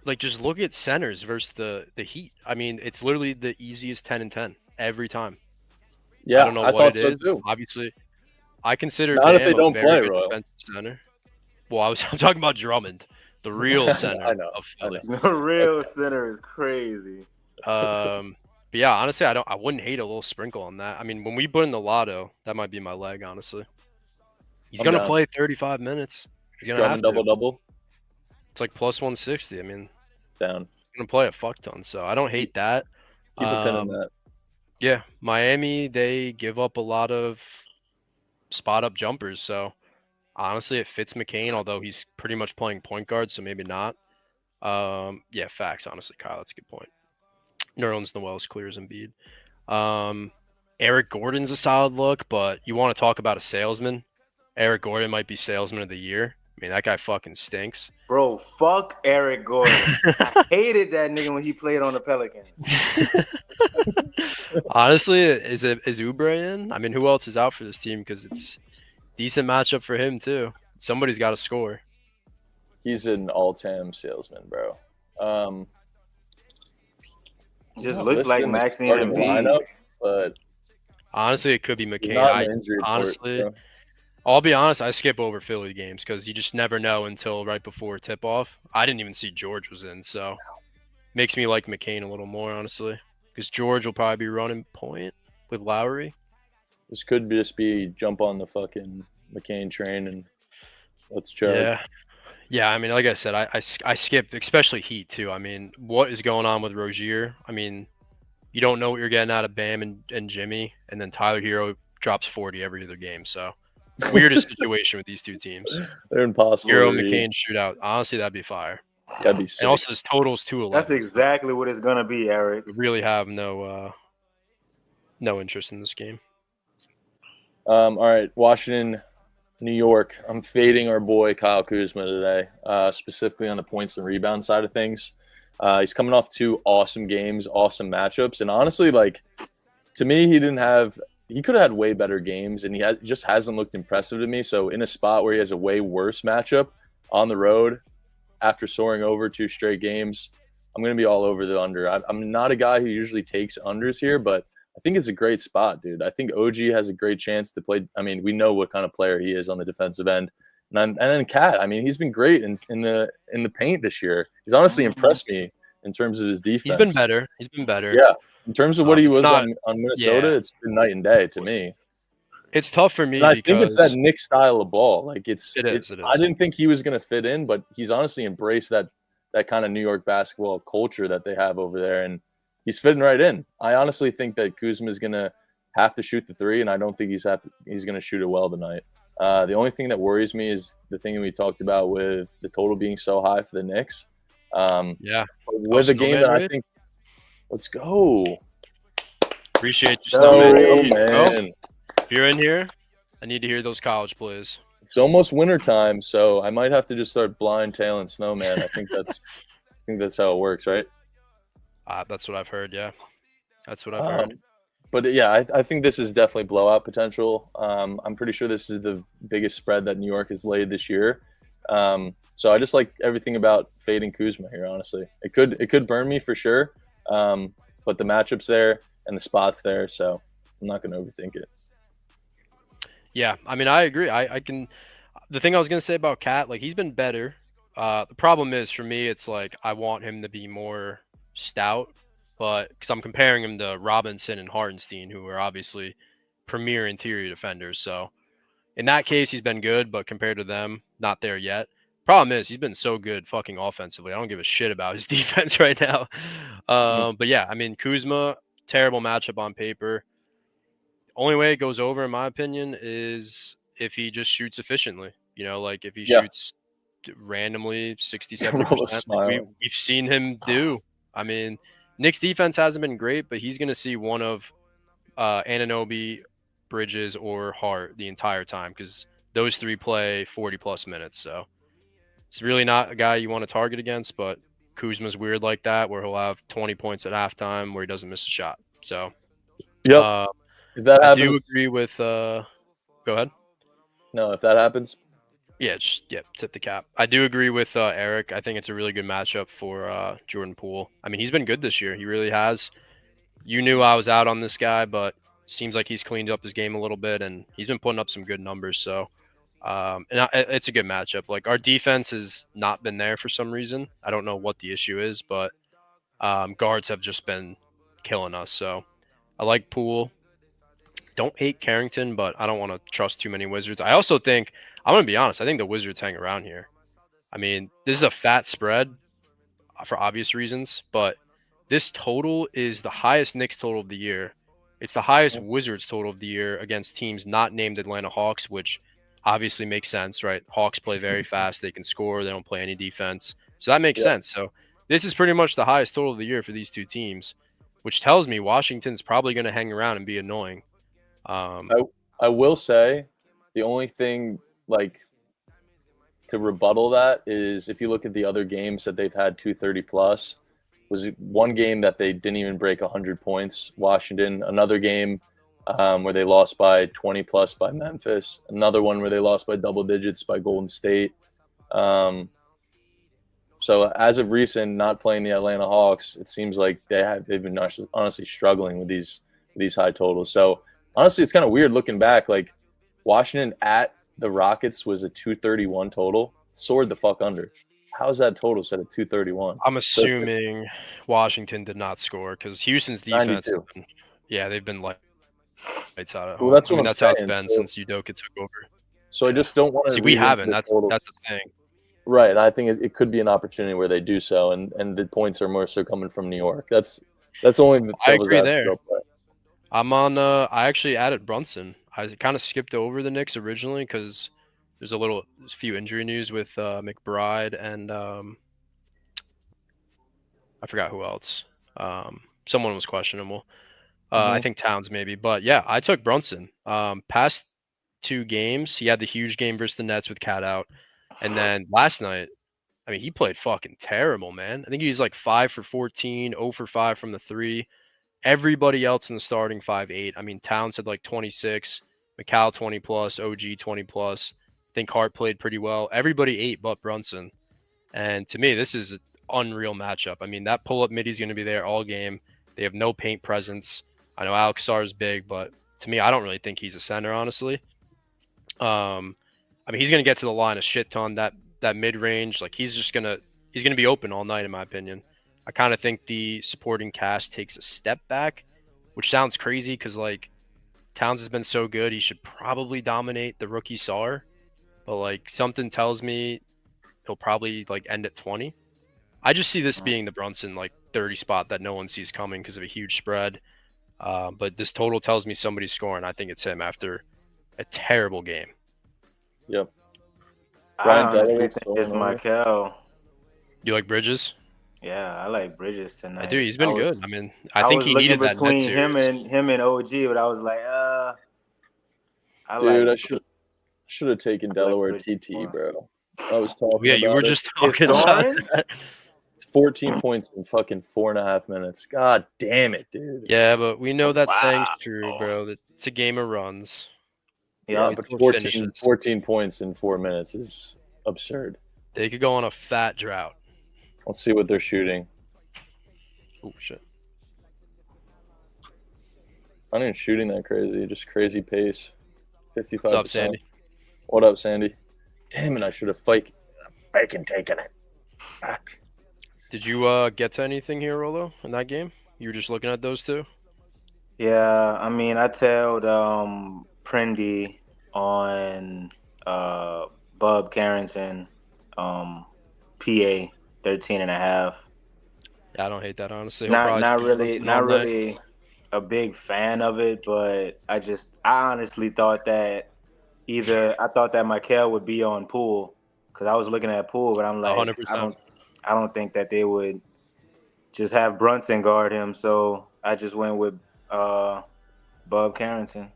Like, just look at centers versus the Heat. I mean, it's literally the easiest 10-10 every time. Yeah, I don't know I what thought it so is. too. Obviously, I consider Not if Bam they don't a very play, good Royal. defensive center. Well, I'm talking about Drummond, the real center I know, of Philly. The real center is crazy. But yeah, honestly, I wouldn't hate a little sprinkle on that. I mean, when we put in the lotto, that might be my leg, honestly. He's I'm gonna down. play 35 minutes. He's gonna Drummond have to. double. It's like plus 160. I mean, Down. he's gonna play a fuck ton, so I don't hate that. Keep a pin in that. Yeah, Miami, they give up a lot of spot up jumpers, so honestly, it fits McCain, although he's pretty much playing point guard, so maybe not. Yeah, facts. Honestly, Kyle, that's a good point. Nerlens Noel's clear as Embiid. Eric Gordon's a solid look, but you want to talk about a salesman? Eric Gordon might be salesman of the year. I mean, that guy fucking stinks. Bro, fuck Eric Gordon. I hated that nigga when he played on the Pelicans. Honestly, is Oubre in? I mean, who else is out for this team? Because it's decent matchup for him too. Somebody's got to score. He's an all-time salesman, bro. Just not looks like listed in the Maxine starting Embiid. lineup, but Honestly, it could be he's McCain. not in the injury report, honestly, bro. I'll be honest. I skip over Philly games because you just never know until right before tip off. I didn't even see George was in, so makes me like McCain a little more, honestly, because George will probably be running point with Lowry. This could just be jump on the fucking McCain train and let's charge. Yeah. I mean, like I said, I skipped, especially Heat too. I mean, what is going on with Rozier? I mean, you don't know what you're getting out of Bam and Jimmy, and then Tyler Hero drops 40 every other game. So weirdest situation with these two teams. They're impossible. Hero to read. McCain shootout. Honestly, that'd be fire. That'd be sick. And also, his total's 211. That's exactly what it's gonna be, Eric. We really have no interest in this game. All right, Washington, New York. I'm fading our boy Kyle Kuzma today, specifically on the points and rebound side of things. He's coming off 2 awesome games, awesome matchups, and honestly, like to me, he could have had way better games, and just hasn't looked impressive to me. So in a spot where he has a way worse matchup on the road after soaring over 2 straight games, I'm going to be all over the under. I'm not a guy who usually takes unders here, but I think it's a great spot, dude. I think OG has a great chance to play. I mean, we know what kind of player he is on the defensive end. And then Cat, I mean, he's been great in the paint this year. He's honestly impressed me in terms of his defense. He's been better. Yeah. In terms of what he was not- on Minnesota, it's been night and day to me. It's tough for me And I because think it's that Nick style of ball. Like it is. I I didn't think he was going to fit in, but he's honestly embraced that kind of New York basketball culture that they have over there, and he's fitting right in. I honestly think that Kuzma is going to have to shoot the 3, and I don't think he's going to shoot it well tonight. The only thing that worries me is the thing we talked about with the total being so high for the Knicks. With a game that I think, let's go. Appreciate you, Snowman. Snowman. If you're in here, I need to hear those college plays. It's almost wintertime, so I might have to just start blind tailing Snowman. I think that's how it works, right? That's what I've heard. Yeah, that's what I've heard. But yeah, I think this is definitely blowout potential. I'm pretty sure this is the biggest spread that New York has laid this year. So I just like everything about fading Kuzma here. Honestly, it could burn me for sure. But the matchups there and the spots there, so I'm not going to overthink it. Yeah, I mean, I agree. I can. The thing I was gonna say about Cat, like he's been better. The problem is for me, it's like I want him to be more stout, but because I'm comparing him to Robinson and Hartenstein, who are obviously premier interior defenders. So in that case, he's been good, but compared to them, not there yet. Problem is, he's been so good fucking offensively. I don't give a shit about his defense right now. But yeah, I mean, Kuzma, terrible matchup on paper. Only way it goes over, in my opinion, is if he just shoots efficiently. You know, like if he shoots randomly 60-70%. We've seen him do. I mean, Knicks defense hasn't been great, but he's going to see one of Anunoby, Bridges, or Hart the entire time because those 3 play 40-plus minutes. So it's really not a guy you want to target against, but Kuzma's weird like that where he'll have 20 points at halftime where he doesn't miss a shot. So if that happens, I do agree with go ahead. No, if that happens. Yeah, tip the cap. I do agree with Eric. I think it's a really good matchup for Jordan Poole. I mean, he's been good this year. He really has. You knew I was out on this guy, but seems like he's cleaned up his game a little bit, and he's been putting up some good numbers. So, it's a good matchup. Like, our defense has not been there for some reason. I don't know what the issue is, but Guards have just been killing us. So I like Poole. Don't hate Carrington, but I don't want to trust too many Wizards. I also think, I'm going to be honest, I think the Wizards hang around here. I mean, this is a fat spread for obvious reasons, but this total is the highest Knicks total of the year. It's the highest Wizards total of the year against teams not named Atlanta Hawks, which obviously makes sense, right? Hawks play very fast. They can score. They don't play any defense. So that makes sense. So this is pretty much the highest total of the year for these two teams, which tells me Washington's probably going to hang around and be annoying. I will say the only thing like to rebuttal that is if you look at the other games that they've had 230 plus, was one game that they didn't even break 100 points, Washington. Another game where they lost by 20 plus by Memphis. Another one where they lost by double digits by Golden State. So as of recent, not playing the Atlanta Hawks, it seems like they've been honestly struggling with these high totals. So honestly, it's kind of weird looking back. Like Washington at the Rockets was a 231 total, soared the fuck under. How's that total set at 231? I'm assuming Washington did not score because Houston's defense, they've been lights out at home. Well, that's that's how it's been since Udoka took over. So I just don't want to. See, we haven't. That's the thing. Right. I think it could be an opportunity where they do so, and the points are more so coming from New York. That's only. I agree there. I'm on. I actually added Brunson. I kind of skipped over the Knicks originally because there's a few injury news with McBride and I forgot who else. Someone was questionable. I think Towns maybe, but yeah, I took Brunson. Past 2 games, he had the huge game versus the Nets with Cat out, and then last night, I mean, he played fucking terrible, man. I think he's like 5 for 14, 0 for 5 from the 3. Everybody else in the starting 5-8. I mean, Towns had like 26, McCall 20 plus, OG 20 plus. I think Hart played pretty well. Everybody 8 but Brunson. And to me, this is an unreal matchup. I mean, that pull-up mid is going to be there all game. They have no paint presence. I know Alex Sarr is big, but to me, I don't really think he's a center, honestly. I mean, he's going to get to the line a shit ton. That mid-range, like he's going to be open all night, in my opinion. I kind of think the supporting cast takes a step back, which sounds crazy because like Towns has been so good, he should probably dominate the rookie Sarr, but like something tells me he'll probably like end at 20. I just see this being the Brunson like 30 spot that no one sees coming because of a huge spread. But this total tells me somebody's scoring. I think it's him after a terrible game. Yep. I honestly think it's Michael. You like Bridges? Yeah, I like Bridges tonight. I do. He's been good. I mean, I think he needed that between net series. him and OG, but I was like, I should have taken Delaware TT, bro. I was talking. Yeah, you were just talking about that. It's 14 points in fucking 4.5 minutes. God damn it, dude. Yeah, but we know that saying's true, bro. It's a game of runs. Yeah, but 14 points in 4 minutes is absurd. They could go on a fat drought. Let's see what they're shooting. Oh, shit. Not even shooting that crazy. Just crazy pace. 55%. What's up, Sandy? What up, Sandy? Damn it, I should have fucking taken it back. Did you get to anything here, Rolo, in that game? You were just looking at those two? Yeah, I mean, I told Prendy on Bub Carrington, PA 13.5. Yeah, I don't hate that, honestly. Not really a big fan of it, but I honestly thought that I thought that Michael would be on Poole because I was looking at Poole, but I'm like, 100%. I don't think that they would just have Brunson guard him, so I just went with Bub Carrington.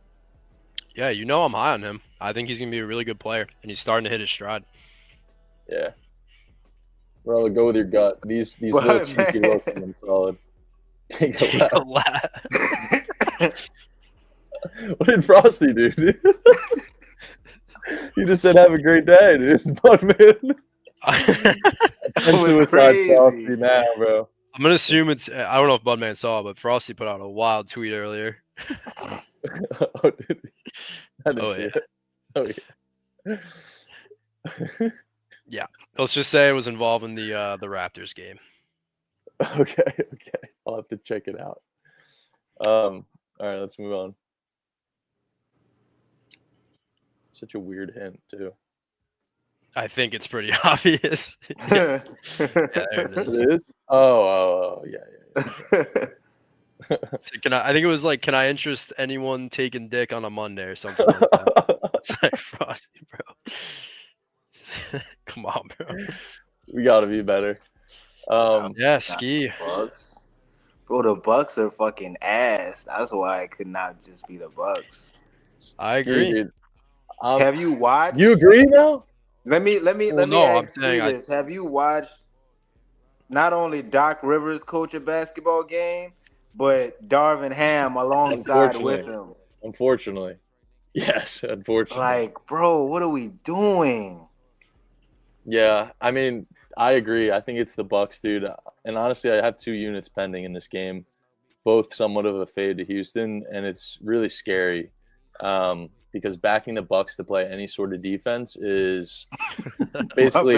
Yeah, you know I'm high on him. I think he's going to be a really good player, and he's starting to hit his stride. Yeah. Bro, go with your gut. These little cheeky looks have been solid. Take a lap. What did Frosty do, dude? You just said have a great day, dude. Budman. I'm suicide Frosty now, bro. I'm going to assume I don't know if Budman saw it, but Frosty put out a wild tweet earlier. Oh, did he? I didn't see it. Oh, yeah. Yeah. Let's just say it was involving the Raptors game. Okay. I'll have to check it out. All right, let's move on. Such a weird hint, too. I think it's pretty obvious. Yeah, there it is. It is? Oh, yeah. So I think it was like, can I interest anyone taking dick on a Monday or something like that? It's like Frosty, bro. Come on, bro. We gotta be better. Yeah, ski. Bucks. Bro, the Bucks are fucking ass. That's why it could not just be the Bucks. I agree. Dude, Have you watched? you agree now? Let me no, I'm ask you saying this. Have you watched not only Doc Rivers coach a basketball game, but Darvin Ham alongside with him? Unfortunately. Yes, unfortunately. Like, bro, what are we doing? Yeah, I mean, I agree. I think it's the Bucks, dude. And honestly, I have 2 units pending in this game, both somewhat of a fade to Houston, and it's really scary because backing the Bucks to play any sort of defense is basically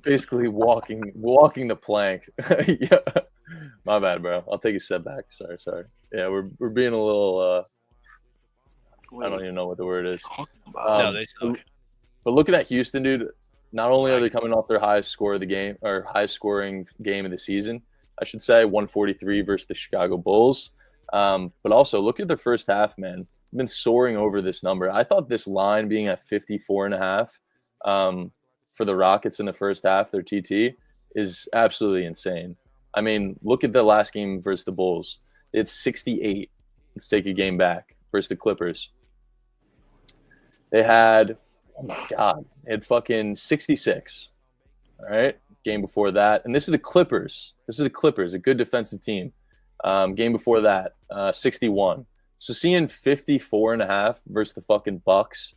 basically walking the plank. Yeah, my bad, bro. I'll take a step back. Sorry. Yeah, we're being a little. I don't even know what the word is. No, they suck. But looking at Houston, dude, not only are they coming off their highest score of the game, or highest scoring game of the season, I should say, 143 versus the Chicago Bulls. But also look at their first half, man. Been soaring over this number. I thought this line being at 54.5 for the Rockets in the first half, their TT, is absolutely insane. I mean, look at the last game versus the Bulls. It's 68. Let's take a game back versus the Clippers. They had, oh my God, they had fucking 66. All right. Game before that. And this is the Clippers. A good defensive team. Game before that, 61. So seeing 54.5 versus the fucking Bucks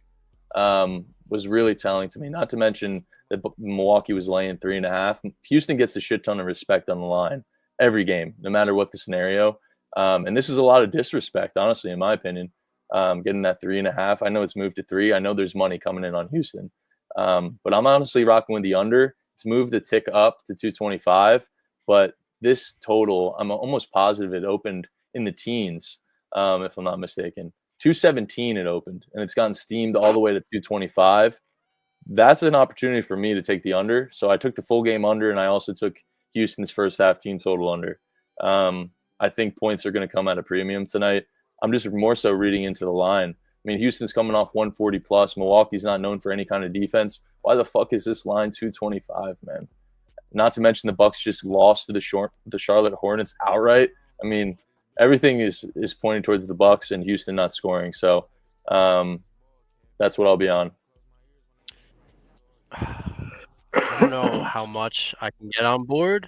was really telling to me. Not to mention that Milwaukee was laying 3.5. Houston gets a shit ton of respect on the line every game, no matter what the scenario. And this is a lot of disrespect, honestly, in my opinion. Getting that 3.5. I know it's moved to 3. I know there's money coming in on Houston. But I'm honestly rocking with the under. It's moved the tick up to 225. But this total, I'm almost positive it opened in the teens, if I'm not mistaken. 217 it opened, and it's gotten steamed all the way to 225. That's an opportunity for me to take the under. So I took the full game under, and I also took Houston's first half team total under. I think points are going to come at a premium tonight. I'm just more so reading into the line. I mean, Houston's coming off 140 plus. Milwaukee's not known for any kind of defense. Why the fuck is this line 225, man? Not to mention the Bucks just lost to the Charlotte Hornets outright. I mean, everything is pointing towards the Bucks and Houston not scoring. So that's what I'll be on. I don't know how much I can get on board.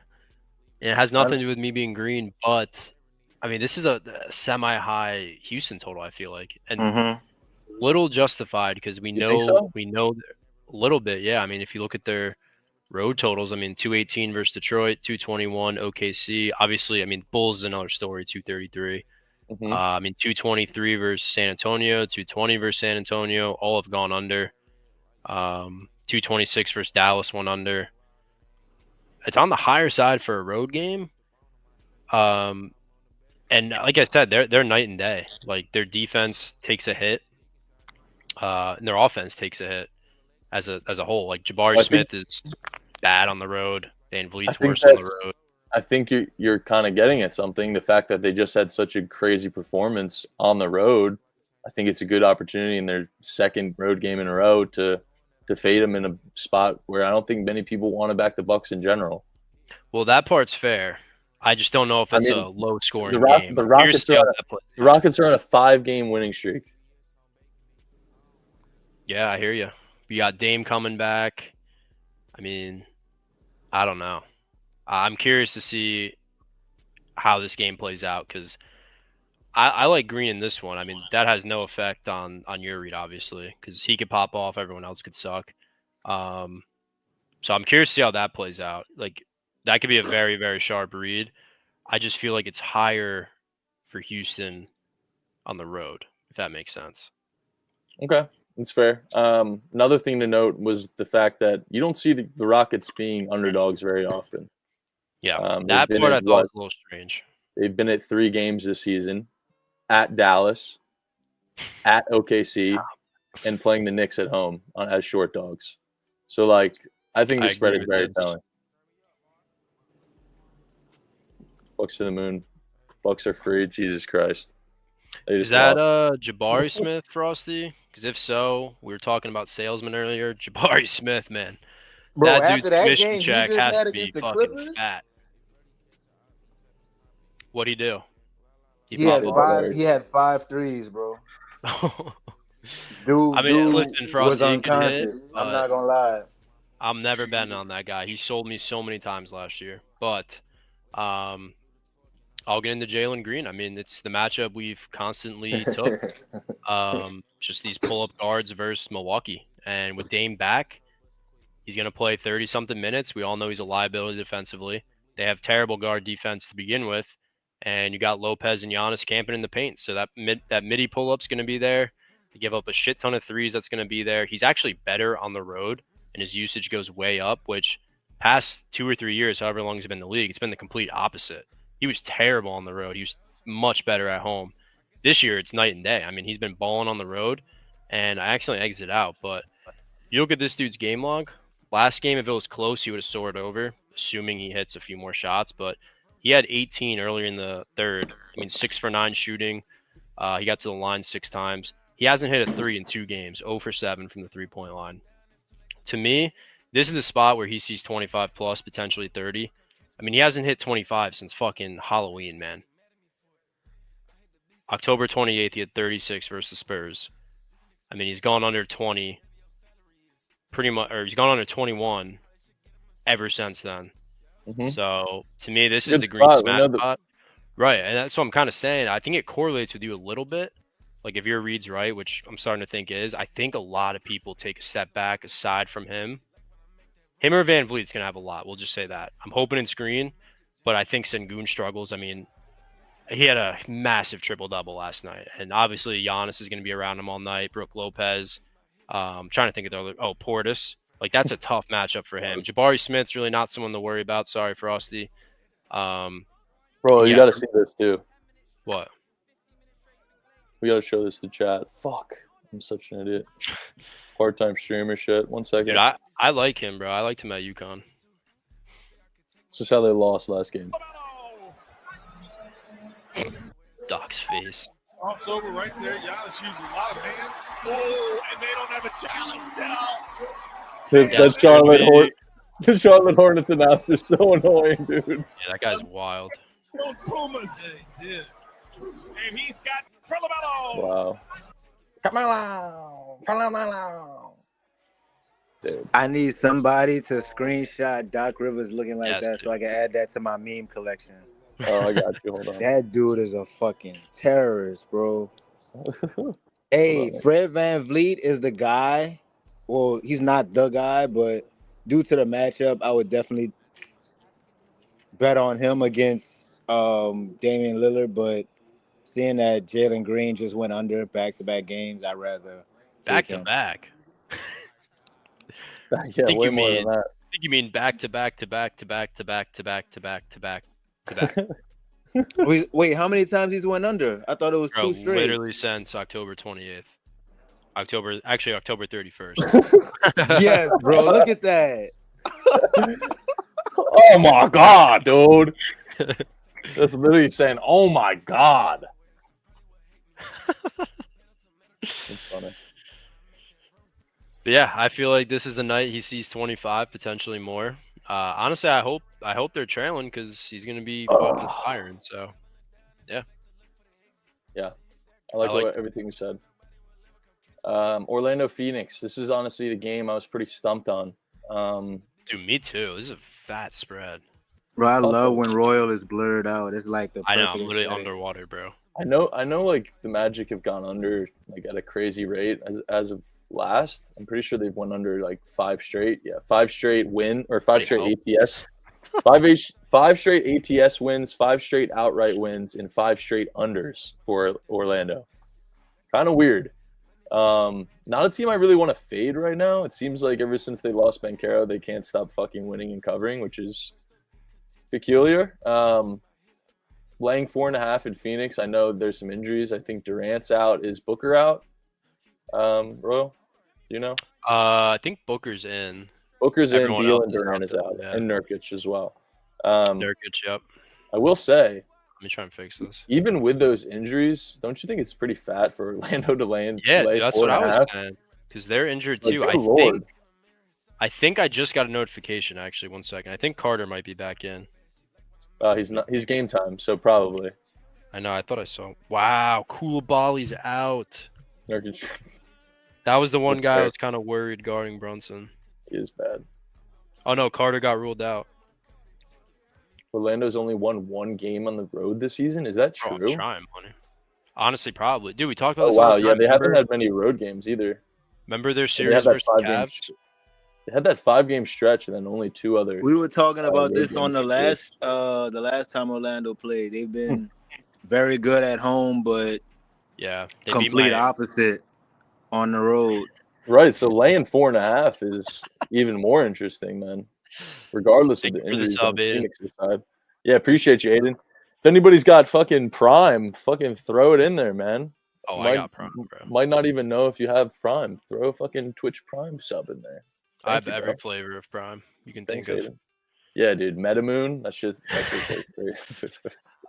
It has nothing to do with me being green, but I mean, this is a semi-high Houston total, I feel like, and little justified because we know a little bit. Yeah, I mean, if you look at their road totals, I mean, 218 versus Detroit, 221 OKC. Obviously, I mean, Bulls is another story, 233. I mean, 223 versus San Antonio, 220 versus San Antonio. All have gone under. 226 versus Dallas, went under. It's on the higher side for a road game. And like I said, they're night and day. Like their defense takes a hit, and their offense takes a hit as a whole. Like Jabari Smith is bad on the road. Van Vliet's worse on the road. I think you're kind of getting at something. The fact that they just had such a crazy performance on the road, I think it's a good opportunity in their second road game in a row to fade them in a spot where I don't think many people want to back the Bucks in general. Well, that part's fair. I just don't know if it's a low-scoring game. The Rockets are on a 5-game winning streak. Yeah, I hear you. You got Dame coming back. I mean, I don't know. I'm curious to see how this game plays out because I like Green in this one. I mean, that has no effect on your read, obviously, because he could pop off. Everyone else could suck. So I'm curious to see how that plays out. Like, that could be a very, very sharp read. I just feel like it's higher for Houston on the road, if that makes sense. Okay, that's fair. Another thing to note was the fact that you don't see the Rockets being underdogs very often. Yeah, They've that been part I at thought was a little strange. They've been at 3 games this season, at Dallas, at OKC, and playing the Knicks at home as short dogs. So, like, I think the I spread agree is with very this. telling. Bucks to the moon. Bucks are free. Jesus Christ. They Is just that lost. Jabari Smith, Frosty? Because if so, we were talking about salesman earlier. Jabari Smith, man, Bro, that after dude's that commission game he check just has had to against be the fucking Clippers, fat. What'd he do? he had pop five. off. He had 5 threes, bro. off? Dude, I mean, dude listen, was Frosty, he could hit, unconscious. I'm but not gonna lie. I'm never betting on that guy. He sold me so many times last year. But I'll get into Jalen Green. I mean, it's the matchup we've constantly took. Just these pull-up guards versus Milwaukee. And with Dame back, he's going to play 30-something minutes. We all know he's a liability defensively. They have terrible guard defense to begin with. And you got Lopez and Giannis camping in the paint. So that midi pull-up's going to be there. They give up a shit ton of threes. That's going to be there. He's actually better on the road, and his usage goes way up, which past 2 or 3 years, however long he's been in the league, it's been the complete opposite. He was terrible on the road. He was much better at home. This year, it's night and day. I mean, he's been balling on the road, and I accidentally exited out. But you look at this dude's game log. Last game, if it was close, he would have soared over, assuming he hits a few more shots. But he had 18 earlier in the third. I mean, 6 for 9 shooting. He got to the line 6 times. He hasn't hit a 3 in 2 games, 0 for 7 from the three-point line. To me, this is the spot where he sees 25 plus, potentially 30. I mean, he hasn't hit 25 since fucking Halloween, man. October 28th, he had 36 versus the Spurs. I mean, he's gone under 20 pretty much, or he's gone under 21 ever since then. Mhm. So, to me, this is Good the green spot. We smash know that- spot. Right, and that's what I'm kind of saying. I think it correlates with you a little bit. Like, if your read's right, which I'm starting to think is, I think a lot of people take a step back aside from him. Him or Van Vliet's going to have a lot. We'll just say that. I'm hoping in screen, but I think Sengun struggles. I mean, he had a massive triple-double last night. And obviously, Giannis is going to be around him all night. Brooke Lopez. I'm trying to think of the other. Oh, Portis. Like, that's a tough matchup for him. Jabari Smith's really not someone to worry about. Sorry, Frosty. Bro, Yeah. you got to see this too. What? We got to show this to chat. Fuck. I'm such an idiot. Part-time streamer shit. 1 second. Dude, I like him, bro. I liked him at UConn. This is how they lost last game. Doc's face. Crossover right there. Giannis using a lot of hands. Oh, and they don't have a challenge now. That the Charlotte Hornets announcer is so annoying, dude. Yeah, that guy's wild. Those Pumas. Yeah, he did. And he's got Frellamelo. Wow. Dude. I need somebody to screenshot Doc Rivers looking like Yes, that dude. so I can add that to my meme collection. Oh, I got you. Hold on. That dude is a fucking terrorist, bro. Hey, Fred Van Vliet is the guy. Well, he's not the guy, but due to the matchup, I would definitely bet on him against Damian Lillard. But seeing that Jalen Green just went under back-to-back games, I'd rather Back take to him. back. Yeah, think way you more mean- than that. I think you mean back to back to back to back to back to back to back to back to back. Wait, how many times he's went under? I thought it was Bro, 2 straight. literally since October 28th. October 31st. Yes, bro. Look at that. Oh my god, dude. That's literally saying, "Oh my god." That's funny. But yeah, I feel like this is the night he sees 25, potentially more. Honestly, I hope they're trailing because he's gonna be fucking firing. So I like like- everything you said. Orlando Phoenix. This is honestly the game I was pretty stumped on. dude, me too. This is a fat spread. Bro, I love when Royal is blurred out. It's like the I know, I'm perfect literally aesthetic. underwater, bro. I know like the Magic have gone under like at a crazy rate as of last. I'm pretty sure they've went under like 5 straight. Yeah, 5 straight win or 5 straight ATS. 5 straight ATS wins, 5 straight outright wins, and 5 straight unders for Orlando. Kind of weird. Not a team I really want to fade right now. It seems like ever since they lost Banchero, they can't stop fucking winning and covering, which is peculiar. Laying 4.5 in Phoenix. I know there's some injuries. I think Durant's out. Is Booker out? Royal, do you know? I think Booker's in. Booker's Everyone in. Beal else and is Durant out, is out, yeah. and Nurkic as well. Nurkic, yep. I will say, Let me try and fix this. even with those injuries, don't you think it's pretty fat for Orlando to lay Yeah, lay dude, that's what I was 4.5? saying. Because they're injured Like, too. good Lord. I think I just got a notification. Actually, 1 second. I think Carter might be back in. He's not. He's game time, so probably. I know. I thought I saw. Wow, Koulibaly's out. Nurkic That was the one That's guy I fair. was kind of worried guarding Brunson. is bad. Oh no, Carter got ruled out. Orlando's only won 1 game on the road this season. Is that Bro, true? I'm trying, money. Honestly, probably. Dude, we talked about Oh this all wow, the yeah, time. they haven't had many road games either. Remember their And they series had that versus 5-game. Cavs? They had that 5-game stretch and then only 2 other. We were talking about road this on games. the last time Orlando played. They've been very good at home, but Yeah, they beat complete Miami. opposite on the road. Right, so laying 4.5 is even more interesting, man. Regardless Thank of the you for the injuries sub, on Aiden. Phoenix's side. Yeah, appreciate you, Aiden. If anybody's got fucking Prime, fucking throw it in there, man. Oh, I got Prime, bro. Might not even know if you have Prime. Throw a fucking Twitch Prime sub in there. I have Thank you, every bro. flavor of Prime you can Thanks, think of. Aiden. Yeah, dude, Metamoon. That shit's great.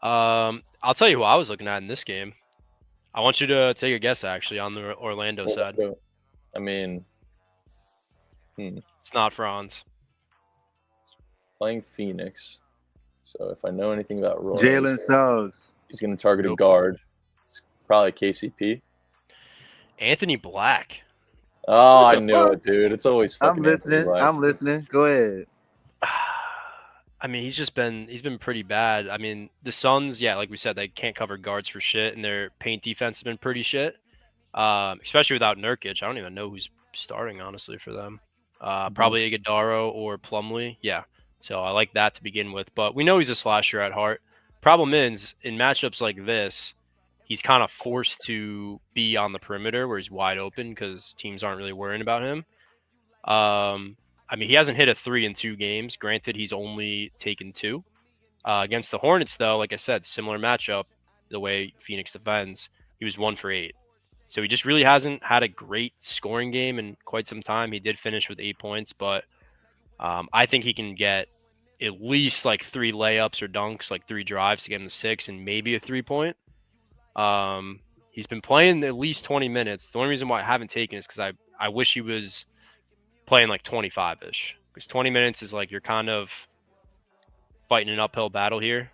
I'll tell you who I was looking at in this game. I want you to take a guess, actually, on the Orlando side. I mean, It's not Franz. playing Phoenix. So if I know anything about Roy, Jalen Suggs. he's going to target a Nope. guard. It's probably KCP. Anthony Black. Oh, What I the knew fuck? it, dude. It's always fucking I'm Anthony listening. Black. I'm listening. Go ahead. I mean, he's been pretty bad. I mean, the Suns, yeah, like we said, they can't cover guards for shit, and their paint defense has been pretty shit. Especially without Nurkic. I don't even know who's starting, honestly, for them. Probably Iguodala or Plumlee. Yeah. So I like that to begin with. But we know he's a slasher at heart. Problem is, in matchups like this, he's kind of forced to be on the perimeter where he's wide open because teams aren't really worrying about him. I mean, he hasn't hit a 3 in 2 games. Granted, he's only taken 2. Against the Hornets, though, like I said, similar matchup, the way Phoenix defends, he was 1 for 8. So he just really hasn't had a great scoring game in quite some time. He did finish with 8 points, but I think he can get at least like 3 layups or dunks, like 3 drives to get him to 6 and maybe a 3-point. He's been playing at least 20 minutes. The only reason why I haven't taken is because I wish he was playing like 25-ish. Because 20 minutes is like you're kind of fighting an uphill battle here.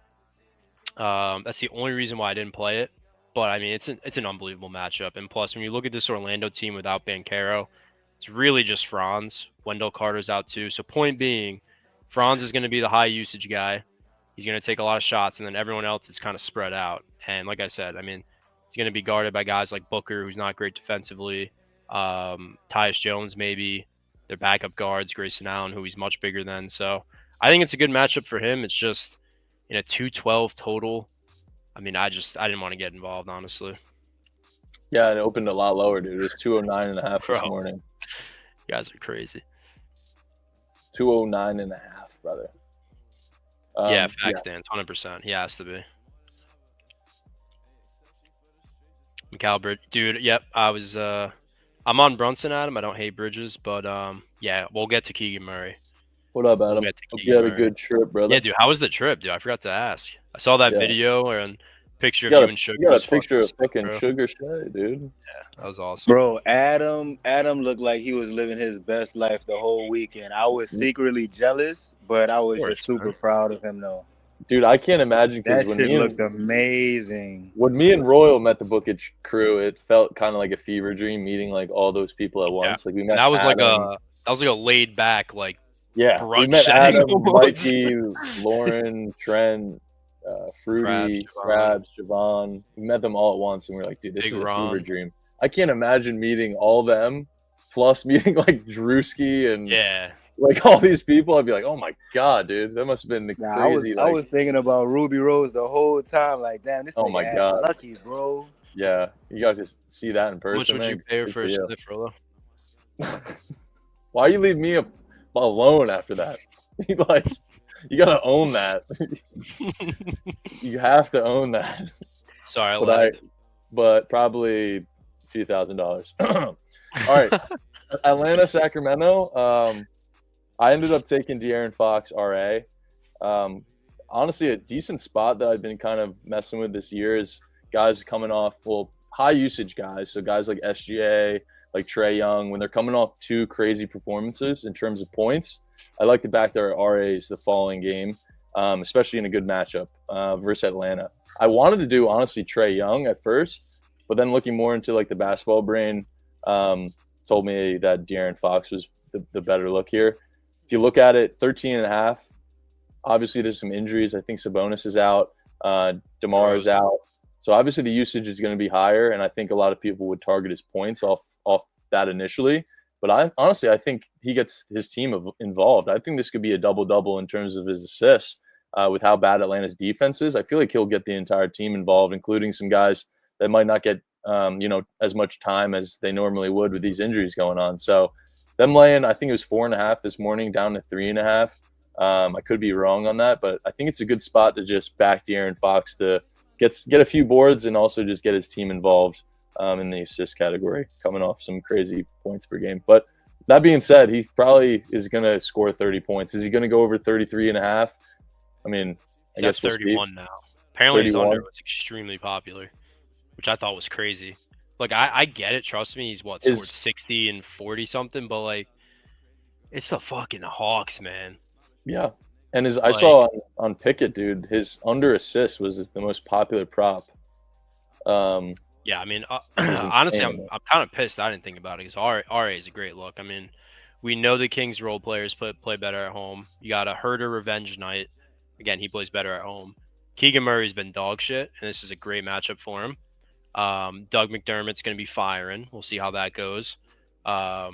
That's the only reason why I didn't play it. But I mean, it's an unbelievable matchup. And plus, when you look at this Orlando team without Banchero, it's really just Franz. Wendell Carter's out too. So point being, Franz is going to be the high usage guy. He's going to take a lot of shots, and then everyone else is kind of spread out. And like I said, I mean, he's going to be guarded by guys like Booker, who's not great defensively. Tyus Jones, maybe. Their backup guards, Grayson Allen, who he's much bigger than. So I think it's a good matchup for him. It's just in a 212 total. I mean, I didn't want to get involved, honestly. Yeah, it opened a lot lower, dude. It was 209.5 this morning. You guys are crazy. 209.5, brother. Yeah, facts, Dan. 100%. He has to be. Mikal Bridges, dude. Yep, I'm on Brunson, Adam. I don't hate Bridges, but yeah, we'll get to Keegan Murray. What up, Adam? Hope you had a good trip, brother. Yeah, dude. How was the trip, dude? I forgot to ask. I saw that video and picture of you and Sugar. You got a picture of sick, fucking bro. Sugar Shay, dude. Yeah, that was awesome. Bro, Adam looked like he was living his best life the whole weekend. I was secretly jealous, but I was just super proud of him, though. Dude, I can't imagine that shit looked amazing. When me and Royal met the Bookage crew, it felt kind of like a fever dream meeting like all those people at once. Like we met. And that was Adam. like a laid back like. Yeah, we met Adam, Mikey, Lauren, Trent, Fruity, Krabs, Javon. We met them all at once, and we were like, "Dude, this is a fever dream." I can't imagine meeting all them, plus meeting like Drewski and like all these people. I'd be like, "Oh my god, dude, that must have been crazy." I was thinking about Ruby Rose the whole time. Like, damn, this nigga god, lucky, bro. Yeah, you got to see that in person. How much would you pay her for a sniff, Why you leave me alone after that? Like, You gotta own that. You have to own that. Sorry, I But laughed. but probably a few $1,000s. All right, Atlanta, Sacramento. I ended up taking De'Aaron Fox, RA. Honestly, a decent spot that I've been kind of messing with this year is guys coming off, high usage guys. So guys like SGA, like Trae Young, when they're coming off two crazy performances in terms of points, I like to back their RAs the following game, especially in a good matchup versus Atlanta. I wanted to do, honestly, Trae Young at first, but then looking more into like the basketball brain told me that De'Aaron Fox was the better look here. If you look at it, 13.5, obviously there's some injuries. I think Sabonis is out. DeMar is out. So obviously the usage is going to be higher, and I think a lot of people would target his points off that initially. But I think he gets his team involved. I think this could be a double-double in terms of his assists with how bad Atlanta's defense is. I feel like he'll get the entire team involved, including some guys that might not get as much time as they normally would with these injuries going on. So them laying, I think it was 4.5 this morning, down to 3.5. I could be wrong on that, but I think it's a good spot to just back De'Aaron Fox to get a few boards and also just get his team involved in the assist category, coming off some crazy points per game. But that being said, he probably is going to score 30 points. Is he going to go over 33.5? I mean, I guess we'll 31 now. Apparently his 31. under was extremely popular, which I thought was crazy. Like, I get it. Trust me. He's scored 60 and 40 something, but like, it's the fucking Hawks, man. Yeah. And I saw on Pickett, dude, his under assist was the most popular prop. Yeah, I mean, honestly, I'm kind of pissed I didn't think about it because RA is a great look. I mean, we know the Kings role players play better at home. You got a Herder revenge night. Again, he plays better at home. Keegan Murray's been dog shit, and this is a great matchup for him. Doug McDermott's going to be firing. We'll see how that goes. Hey,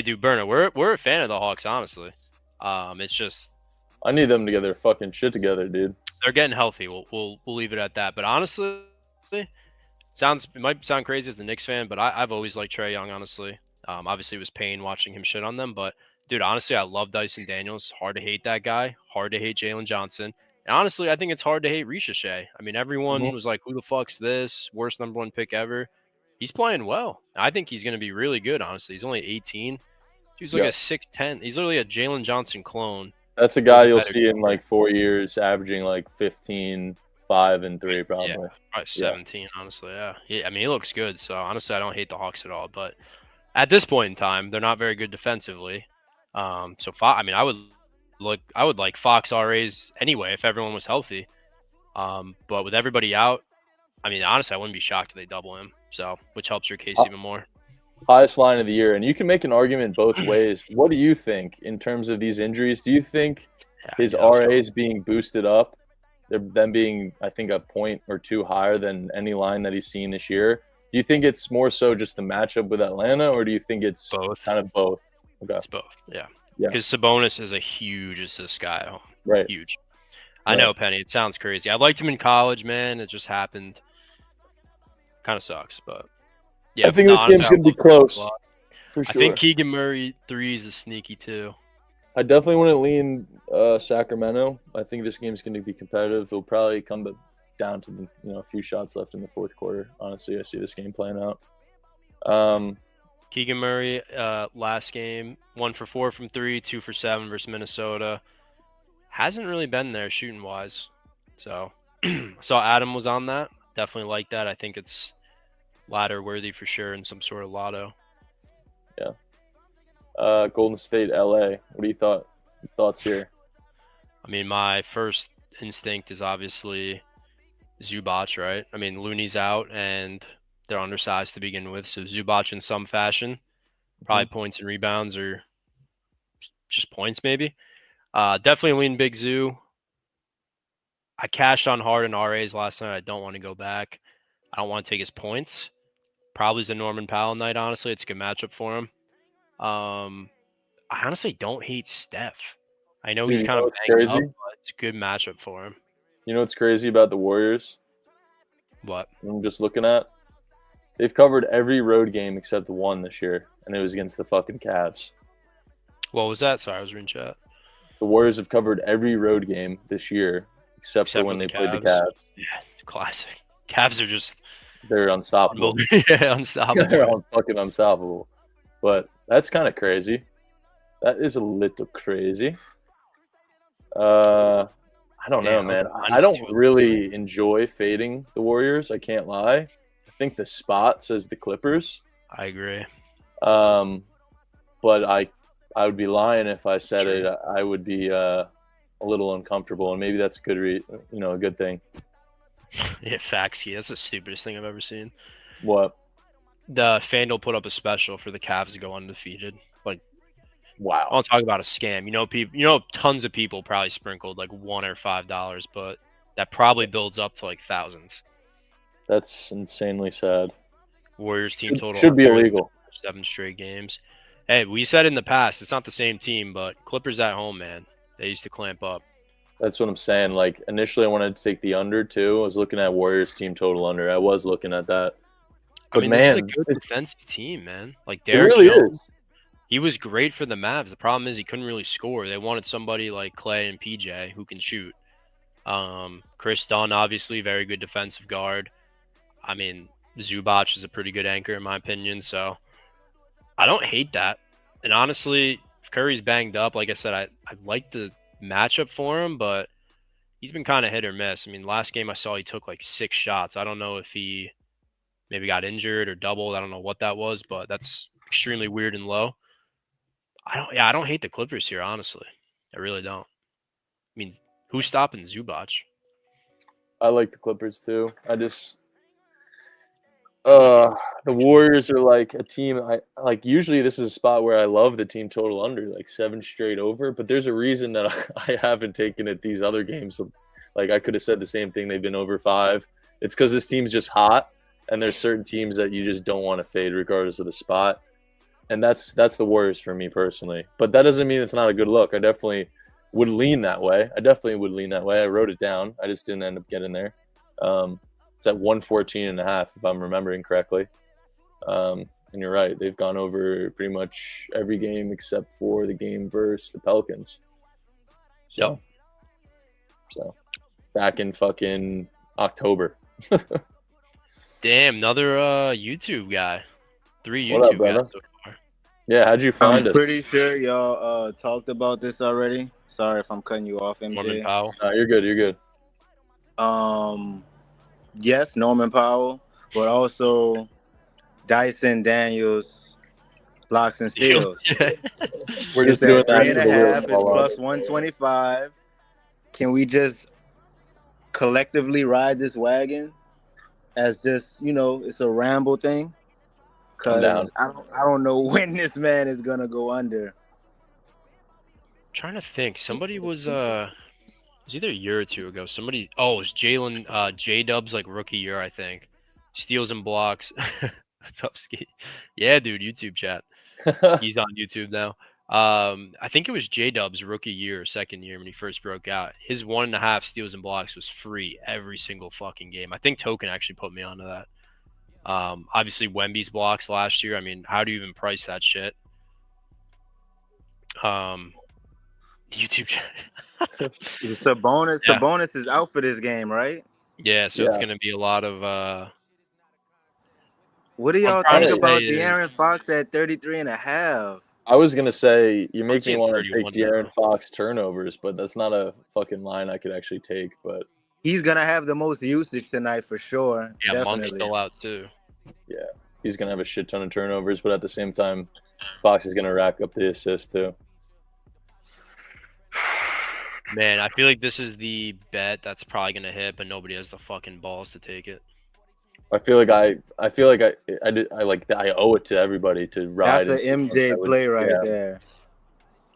dude, Burner, we're a fan of the Hawks, honestly. It's just I need them to get their fucking shit together, dude. They're getting healthy. We'll leave it at that. But honestly, it might sound crazy as the Knicks fan, but I've always liked Trae Young, honestly. Obviously, it was pain watching him shit on them, but dude, honestly, I love Dyson Daniels. Hard to hate that guy. Hard to hate Jalen Johnson. And honestly, I think it's hard to hate Ricochet. I mean, everyone was like, "Who the fuck's this? Worst number 1 pick ever." He's playing well. I think he's going to be really good. Honestly, he's only 18. He's like a 6'10". He's literally a Jalen Johnson clone. That's a guy you'll see in like 4 years, averaging like 15, 5, and 3, probably. Yeah, probably 17, honestly. Yeah. I mean, he looks good. So honestly, I don't hate the Hawks at all. But at this point in time, they're not very good defensively. I mean, I would like Fox RAs anyway if everyone was healthy. But with everybody out, I mean, honestly, I wouldn't be shocked if they double him. So, which helps your case even more. Highest line of the year, and you can make an argument both ways. What do you think in terms of these injuries? Do you think his RAs being boosted up, them being, I think, a point or two higher than any line that he's seen this year? Do you think it's more so just the matchup with Atlanta, or do you think it's both? Kind of both. Okay. It's both. Yeah. Because Sabonis is a huge assist guy at home. Right. Huge. I know, Penny. It sounds crazy. I liked him in college, man. It just happened. Kind of sucks, but yeah. I think this game's gonna be close. For sure. I think Keegan Murray 3s is sneaky too. I definitely want to lean Sacramento. I think this game's going to be competitive. It'll probably come down to a few shots left in the fourth quarter. Honestly, I see this game playing out. Keegan Murray, last game, 1 for 4 from 3, 2 for 7 versus Minnesota. Hasn't really been there shooting wise. So I saw Adam was on that. Definitely like that. I think it's ladder worthy for sure in some sort of lotto. Yeah. Golden State, LA. What do you thoughts here? I mean, my first instinct is obviously Zubac, right? I mean, Looney's out and they're undersized to begin with, so Zubac in some fashion, probably points and rebounds or just points maybe. Definitely lean Big Zoo. I cashed on Harden RAs last night. I don't want to go back. I don't want to take his points. Probably is a Norman Powell night, honestly. It's a good matchup for him. I honestly don't hate Steph. I know he's kind of banged up, but it's a good matchup for him. You know what's crazy about the Warriors? What? I'm just looking at. They've covered every road game except one this year, and it was against the fucking Cavs. What was that? Sorry, I was reading chat. The Warriors have covered every road game this year, except for when they played the Cavs. Yeah, it's classic. Cavs are just They're unstoppable. yeah, unstoppable. They're fucking unstoppable. But that's kind of crazy. That is a little crazy. I don't know, man. I don't really enjoy fading the Warriors. I can't lie. I think the spot says the Clippers. I agree. But I would be lying if I said it. I would be a little uncomfortable, and maybe that's a good a good thing. Yeah, facts. Yeah, that's the stupidest thing I've ever seen. What? The FanDuel put up a special for the Cavs to go undefeated. Like, wow. I don't talk about a scam. Tons of people probably sprinkled like $1 or $5, but that probably builds up to like thousands. That's insanely sad. Warriors team total should be illegal. 7 straight games. Hey, we said in the past it's not the same team, but Clippers at home, man. They used to clamp up. That's what I'm saying. Like, initially I wanted to take the under too. I was looking at Warriors team total under. I was looking at that. But this is a good defensive team, man. Like Derek Jones, he was great for the Mavs. The problem is he couldn't really score. They wanted somebody like Clay and PJ who can shoot. Chris Dunn, obviously, very good defensive guard. I mean, Zubac is a pretty good anchor in my opinion. So I don't hate that. And honestly, if Curry's banged up, like I said, I like the matchup for him, but he's been kind of hit or miss. I mean, last game I saw he took like 6 shots. I don't know if he maybe got injured or doubled. I don't know what that was, but that's extremely weird and low. I don't hate the Clippers here, honestly. I really don't. I mean, who's stopping Zubac? I like the Clippers too. The Warriors are like a team. Usually this is a spot where I love the team total under, like 7 straight over. But there's a reason that I haven't taken it these other games. Like I could have said the same thing. They've been over 5. It's because this team's just hot, and there's certain teams that you just don't want to fade regardless of the spot. And that's the Warriors for me personally. But that doesn't mean it's not a good look. I definitely would lean that way. I wrote it down. I just didn't end up getting there. It's at 114.5 if I'm remembering correctly. And you're right. They've gone over pretty much every game except for the game versus the Pelicans. So back in fucking October. Damn, another YouTube guy. 3 YouTube What up, brother? guys so far. Yeah, how'd you find I'm it? pretty sure y'all talked about this already. Sorry if I'm cutting you off, MJ. Norman Powell. No, you're good. Yes, Norman Powell, but also Dyson Daniels, blocks and steals. We're It's just doing at that. 3.5. It's plus 125. Can we just collectively ride this wagon as just, it's a ramble thing? Because I don't know when this man is gonna go under. Trying to think. Somebody was it was either a year or 2 ago. It was Jalen J-Dub's like rookie year, I think. Steals and blocks. What's up, Ski? Yeah, dude, YouTube chat. Ski's on YouTube now. I think it was J-Dub's rookie year or second year when he first broke out. His 1.5 steals and blocks was free every single fucking game. I think Token actually put me onto that. Obviously Wemby's blocks last year. I mean, how do you even price that shit? YouTube chat. Sabonis. Yeah. Sabonis is out for this game, right? Yeah, so it's gonna be a lot of What do y'all trying think to about say, De'Aaron Fox at 33.5? I was gonna say you make me want to 31 take De'Aaron now. Fox turnovers, but that's not a fucking line I could actually take. But He's gonna have the most usage tonight for sure. Yeah, Monk's definitely. still out too. yeah, he's gonna have a shit ton of turnovers. But at the same time, Fox is gonna rack up the assists too. Man, I feel like this is the bet that's probably gonna hit, but nobody has the fucking balls to take it. I feel like I owe it to everybody to ride. That's an MJ play right there.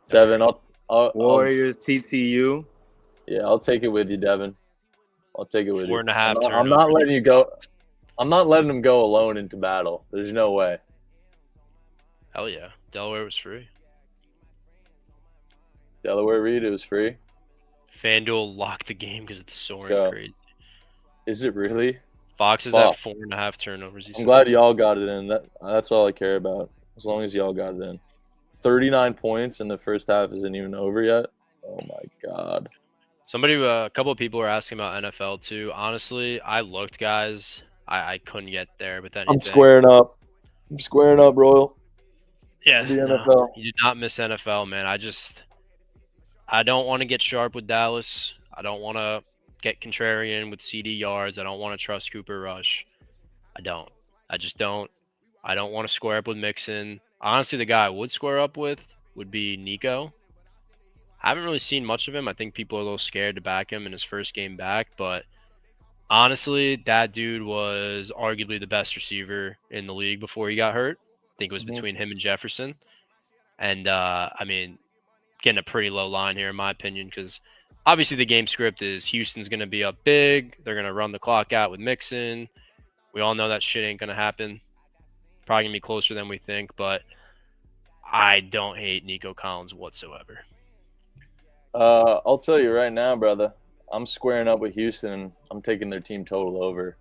Devin, I'll Warriors TTU. Yeah, I'll take it with you, Devin. I'll take it with you. 4.5. I'm not letting you go. I'm not letting him go alone into battle. There's no way. Hell yeah, Delaware was free. Delaware Reed, it was free. FanDuel locked the game because it's soaring Go. crazy. Is it really? Fox is Wow. at 4.5 turnovers. I'm glad y'all got it in. That's all I care about. As long as y'all got it in. 39 points in the first half isn't even over yet. Oh my God. A couple of people were asking about NFL too. Honestly, I looked, guys. I couldn't get there with anything. I'm squaring up. Royal. Yeah, The no, NFL. you did not miss NFL, man. I don't want to get sharp with Dallas. I don't want to get contrarian with CD yards. I don't want to trust Cooper Rush. I don't. I just don't. I don't want to square up with Mixon. Honestly, the guy I would square up with would be Nico. I haven't really seen much of him. I think people are a little scared to back him in his first game back, but honestly, that dude was arguably the best receiver in the league before he got hurt. I think it was between him and Jefferson. And, I mean, getting a pretty low line here, in my opinion, because obviously the game script is Houston's going to be up big. They're going to run the clock out with Mixon. We all know that shit ain't going to happen. Probably going to be closer than we think, but I don't hate Nico Collins whatsoever. I'll tell you right now, brother. I'm squaring up with Houston, and I'm taking their team total over.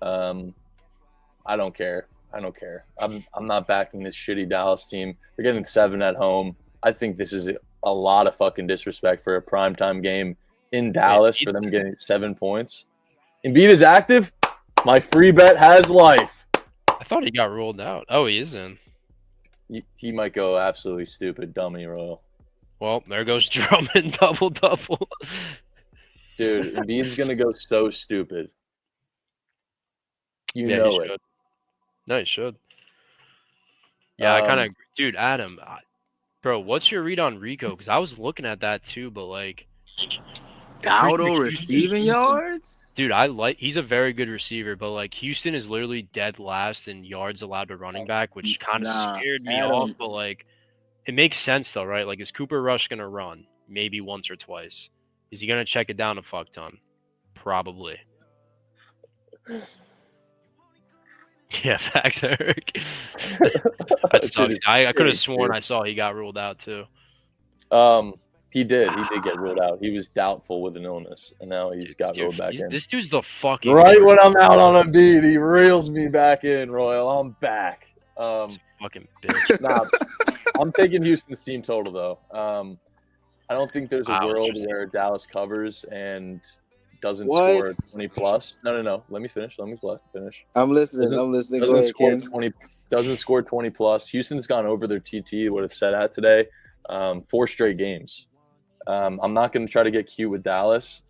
I don't care. I'm not backing this shitty Dallas team. They're getting 7 at home. I think this is a lot of fucking disrespect for a primetime game in Dallas for them getting 7 points. Embiid is active. My free bet has life. I thought he got ruled out. Oh, he is in. He might go absolutely stupid, dummy, Royal. Well, there goes Drummond double. Dude, Embiid's going to go so stupid. You Yeah, know he it. should. No, he should. Yeah, I kind of – dude, Adam, bro, what's your read on Rico? Because I was looking at that too, but like – Dowdle receiving yards? Dude, he's a very good receiver, but like Houston is literally dead last in yards allowed to running back, which kind of scared me off. But like, it makes sense though, right? Like, is Cooper Rush gonna run maybe once or twice? Is he gonna check it down a fuck ton? Probably. Yeah, facts, Eric. That sucks. I could have sworn I saw he got ruled out too. He did. He did get ruled out. He was doubtful with an illness, and now he's got ruled back in. This dude's the fucking right when I'm out on Embiid, he reels me back in. Royal, I'm back. Fucking bitch. Nah, I'm taking Houston's team total though. I don't think there's a world where Dallas covers and doesn't score 20 plus. No. Let me finish. I'm listening. Doesn't score 20 plus. Houston's gone over their TT, what it's set at today. 4 straight games. I'm not going to try to get cute with Dallas.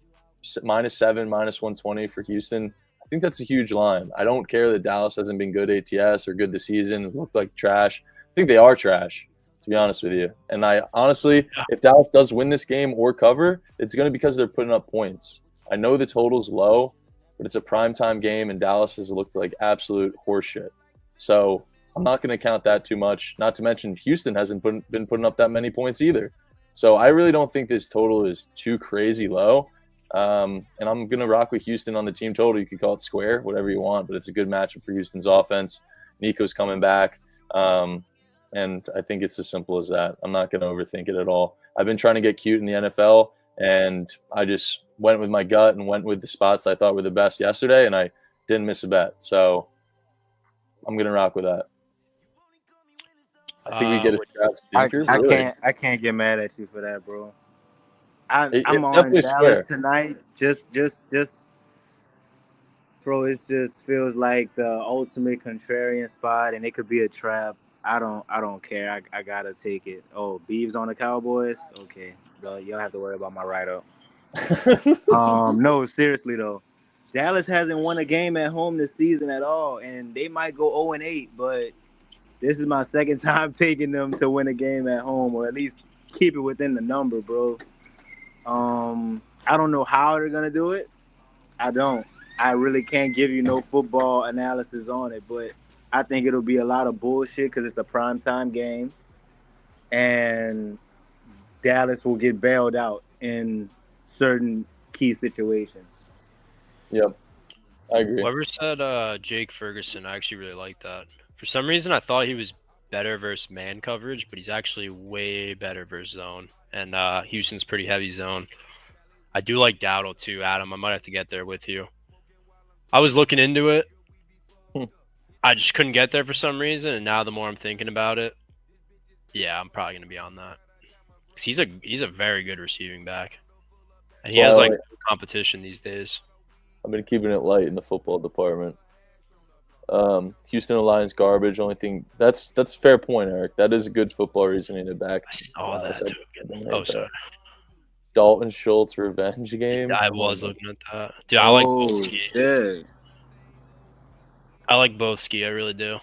-7, -120 for Houston. I think that's a huge line. I don't care that Dallas hasn't been good ATS or good this season. It looked like trash. I think they are trash, to be honest with you. And I honestly, if Dallas does win this game or cover, it's going to be because they're putting up points. I know the total's low, but it's a primetime game, and Dallas has looked like absolute horseshit. So I'm not going to count that too much. Not to mention Houston hasn't been putting up that many points either. So I really don't think this total is too crazy low. And I'm going to rock with Houston on the team total. You could call it square, whatever you want, but it's a good matchup for Houston's offense. Nico's coming back. And I think it's as simple as that. I'm not going to overthink it at all. I've been trying to get cute in the NFL, and I just went with my gut and went with the spots I thought were the best yesterday, and I didn't miss a bet. So I'm going to rock with that. I think we get a shot stinker. I can't get mad at you for that, bro. I'm on Dallas tonight. Just, bro. It just feels like the ultimate contrarian spot, and it could be a trap. I don't care. I gotta take it. Oh, Beavs on the Cowboys. Okay, so you don't have to worry about my write-up. No, seriously though, Dallas hasn't won a game at home this season at all, and they might go 0-8, but this is my second time taking them to win a game at home, or at least keep it within the number, bro. I don't know how they're gonna do it. I really can't give you no football analysis on it, but I think it'll be a lot of bullshit because it's a primetime game, and Dallas will get bailed out in certain key situations. Yep, I agree. Whoever said Jake Ferguson, I actually really like that. For some reason, I thought he was better versus man coverage, but he's actually way better versus zone. And Houston's pretty heavy zone. I do like Dowdle too, Adam. I might have to get there with you. I was looking into it. I just couldn't get there for some reason, and now the more I'm thinking about it, yeah, I'm probably going to be on that. 'Cause he's a very good receiving back, and he So has I like like- competition these days. I've been keeping it light in the football department. Houston Alliance garbage. Only thing that's a fair point, Eric. That is a good football reasoning to back. I saw Dallas. that too. Oh, sorry. Dalton Schultz revenge game. I Come was on, looking at that. Dude, I like both Oh ski. shit! I like both ski. I really do.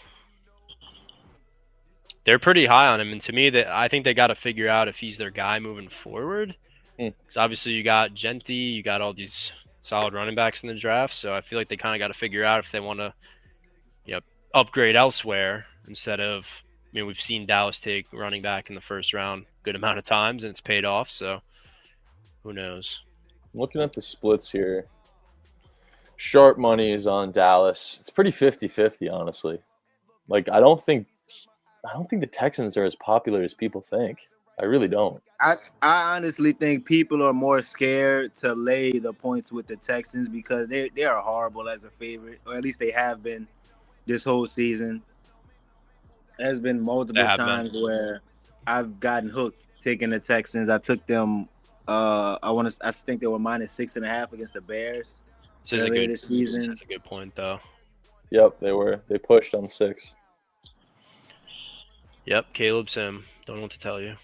They're pretty high on him, and to me, I think they got to figure out if he's their guy moving forward. Because obviously, you got Genty, you got all these solid running backs in the draft. So I feel like they kind of got to figure out if they want to, upgrade elsewhere instead of. I mean, we've seen Dallas take running back in the first round good amount of times, and it's paid off. So who knows? I'm looking at the splits here. Sharp money is on Dallas. It's pretty 50-50, honestly. Like, I don't think the Texans are as popular as people think. I really don't. I honestly think people are more scared to lay the points with the Texans because they are horrible as a favorite, or at least they have been this whole season. There's been multiple times where I've gotten hooked taking the Texans. I took them. I think they were -6.5 against the Bears earlier this season. That's a good point, though. Yep, they were. They pushed on 6. Yep, Caleb Sim. Don't know what to tell you.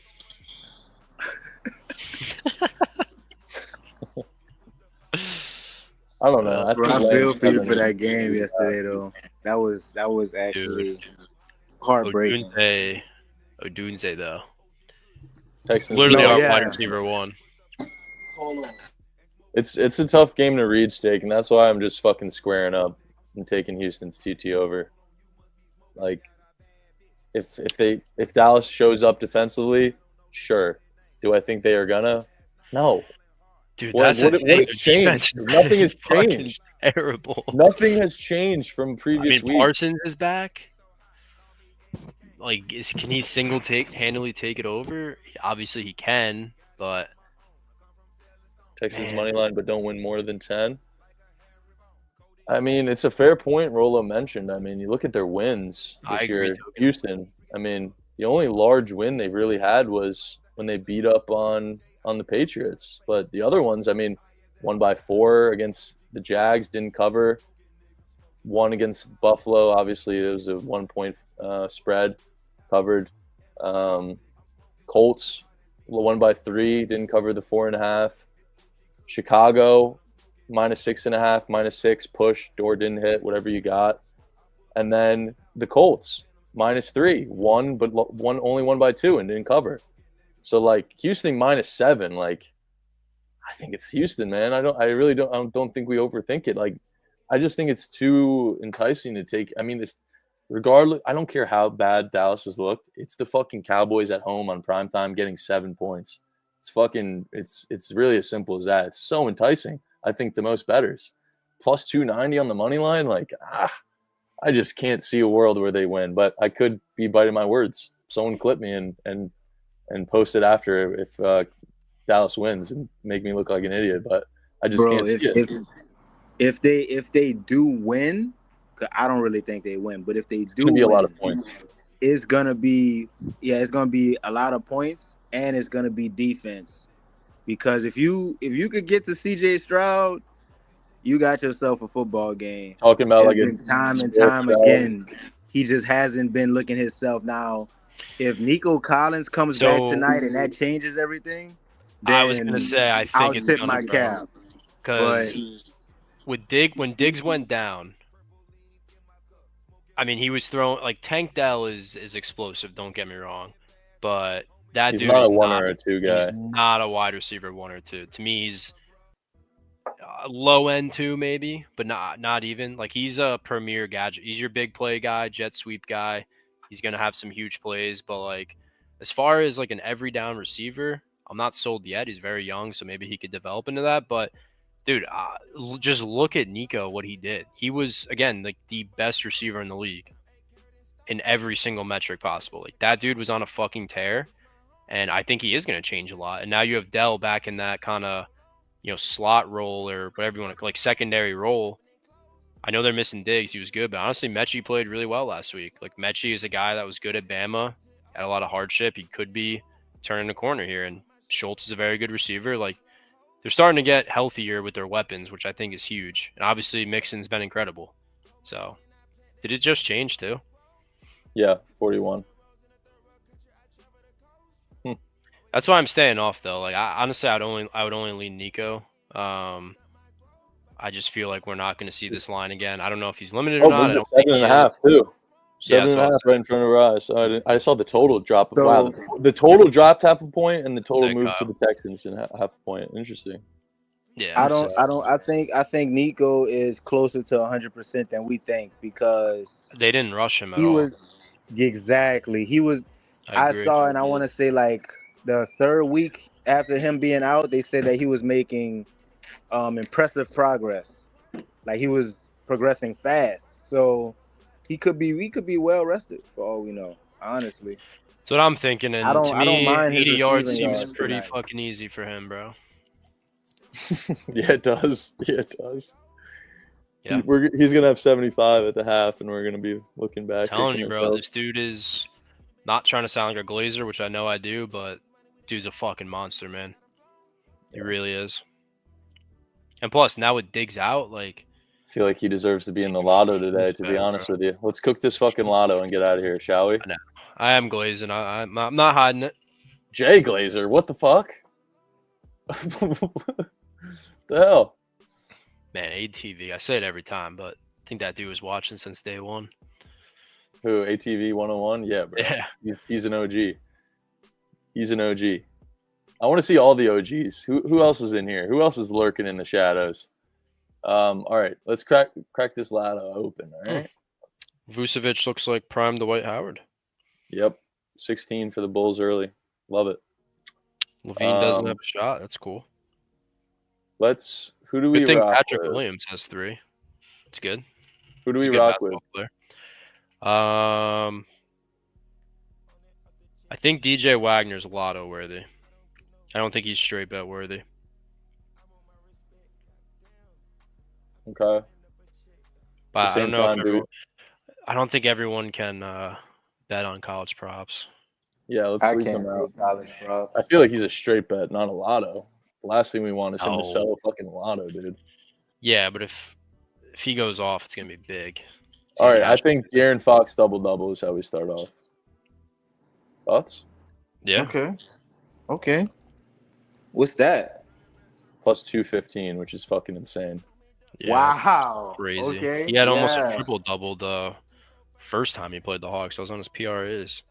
I don't know. I feel for you for that game yesterday, though. That was actually heartbreaking. Odunze, though. Texans Literally our wide receiver one. Hold on. It's a tough game to read, Steak, and that's why I'm just fucking squaring up and taking Houston's TT over. Like, if Dallas shows up defensively, sure. Do I think they are gonna? No. Dude, that's the thing. What has changed? Nothing has changed. Terrible. Nothing has changed from previous weeks. Parsons is back. Like, can he handily take it over? Obviously, he can, but Texans money line, but don't win more than 10. I mean, it's a fair point Rolo mentioned. I mean, you look at their wins this year. Houston, I mean, the only large win they really had was when they beat up on the Patriots. But the other ones, I mean, won by 4 against the Jags, didn't cover. One against Buffalo, obviously there was a 1-point spread, covered. Colts won by 3, didn't cover the 4.5. Chicago -6.5, -6, push, door didn't hit, whatever you got. And then the Colts -3, won, but only won by 2 and didn't cover. So like Houston -7, like I think it's Houston, man. I really don't think we overthink it. Like I just think it's too enticing to take. I mean, regardless, I don't care how bad Dallas has looked. It's the fucking Cowboys at home on primetime getting 7 points. It's really as simple as that. It's so enticing. I think to most bettors, plus 290 on the money line. Like I just can't see a world where they win. But I could be biting my words. Someone clip me and post it after if Dallas wins and make me look like an idiot. But I just can't see it. If they do win, 'cause I don't really think they win, but if they do win, a lot of points. It's gonna be a lot of points, and it's gonna be defense. Because if you could get to CJ Stroud, you got yourself a football game. Talking about time and time again, he just hasn't been looking himself. Now, if Nico Collins comes back tonight and that changes everything, then I was gonna say I think I'll it's tip my cap. Because when Diggs went down, I mean he was throwing like Tank Dell is explosive. Don't get me wrong, but that he's dude not is a 1 or a 2 guy. He's not a wide receiver 1 or 2. To me, he's low end 2 maybe, but not even. Like he's a premier gadget. He's your big play guy, jet sweep guy. He's gonna have some huge plays, but like as far as like an every down receiver, I'm not sold yet. He's very young, so maybe he could develop into that. But dude, just look at Nico, what he did. He was again like the best receiver in the league in every single metric possible. Like that dude was on a fucking tear. And I think he is going to change a lot. And now you have Dell back in that kind of, slot role or whatever you want to like secondary role. I know they're missing Diggs. He was good, but honestly, Mechie played really well last week. Like Mechie is a guy that was good at Bama, had a lot of hardship. He could be turning the corner here. And Schultz is a very good receiver. Like, they're starting to get healthier with their weapons, which I think is huge. And obviously, Mixon's been incredible. So, did it just change too? Yeah, 41. That's why I'm staying off though. Like, honestly, I would only lean Nico. I just feel like we're not going to see this line again. I don't know if he's limited or not. I don't think 7.5 too. Yeah, 7.5 right in front of our eyes. So I saw the total drop. So- Wow, the total dropped half a point, and the total Hey, moved to Kyle. the Texans in half a point. Interesting. Yeah, I think Nico is closer to 100% than we think because they didn't rush him at he all. was exactly. He was I agree. saw, and I want to say like the third week after him being out, they said that he was making impressive progress. Like he was progressing fast. So we could be well rested for all we know, honestly. That's what I'm thinking. And I don't mind his 80 yards receiving seems yards pretty tonight. fucking easy for him, bro. Yeah, it does. Yeah, it does. Yeah. He's gonna have 75 at the half, and we're gonna be looking back. Telling kicking you, bro, ourselves. this dude is not trying to sound like a Glazer, which I know I do, but dude's a fucking monster, man. He really is. And plus, now with Diggs out, like, I feel like he deserves to be in the lotto today. To be honest with you, let's cook this fucking lotto and get out of here, shall we? I am glazing. I'm not hiding it. Jay Glazer, what the fuck? The hell? Man, ATV. I say it every time, but I think that dude was watching since day one. Who? ATV 101? Yeah, bro. Yeah. He's an OG. He's an OG. I want to see all the OGs. Who else is in here? Who else is lurking in the shadows? All right, let's crack this lotto open. All right. Vucevic looks like prime Dwight Howard. Yep. 16 for the Bulls early. Love it. Levine doesn't have a shot. That's cool. Who do we Good thing rock Patrick with? Williams has 3. It's good. Who do He's we a good rock with? basketball player. I think DJ Wagner's lotto worthy. I don't think he's straight bet worthy. Okay. But At the I don't same know. time, I don't think everyone can bet on college props. Yeah, let's I leave can't him out. take college props. I feel like he's a straight bet, not a lotto. The last thing we want is him to No. sell a fucking lotto, dude. Yeah, but if he goes off, it's gonna be big. All right, I think De'Aaron Fox double is how we start off. Thoughts? Yeah. Okay. What's that? Plus 215, which is fucking insane. Yeah, Wow. crazy. Okay. He had almost a yeah. triple double the first time he played the Hawks. I was on his PRs.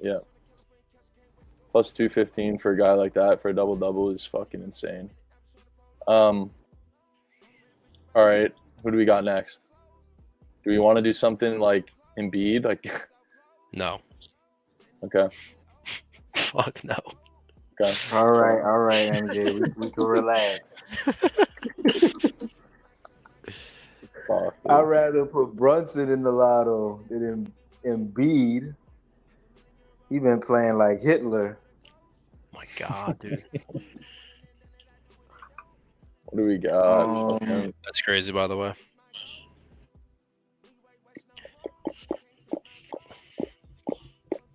Yeah. Plus 215 for a guy like that for a double is fucking insane. All right, who do we got next? Do we want to do something like Embiid? Like, No. okay, Fuck no. okay. All right, MJ. We can relax. Fuck, dude. I'd rather put Brunson in the lotto than Embiid. He been playing like Hitler. My God, dude. What do we got? Fucking- That's crazy, by the way.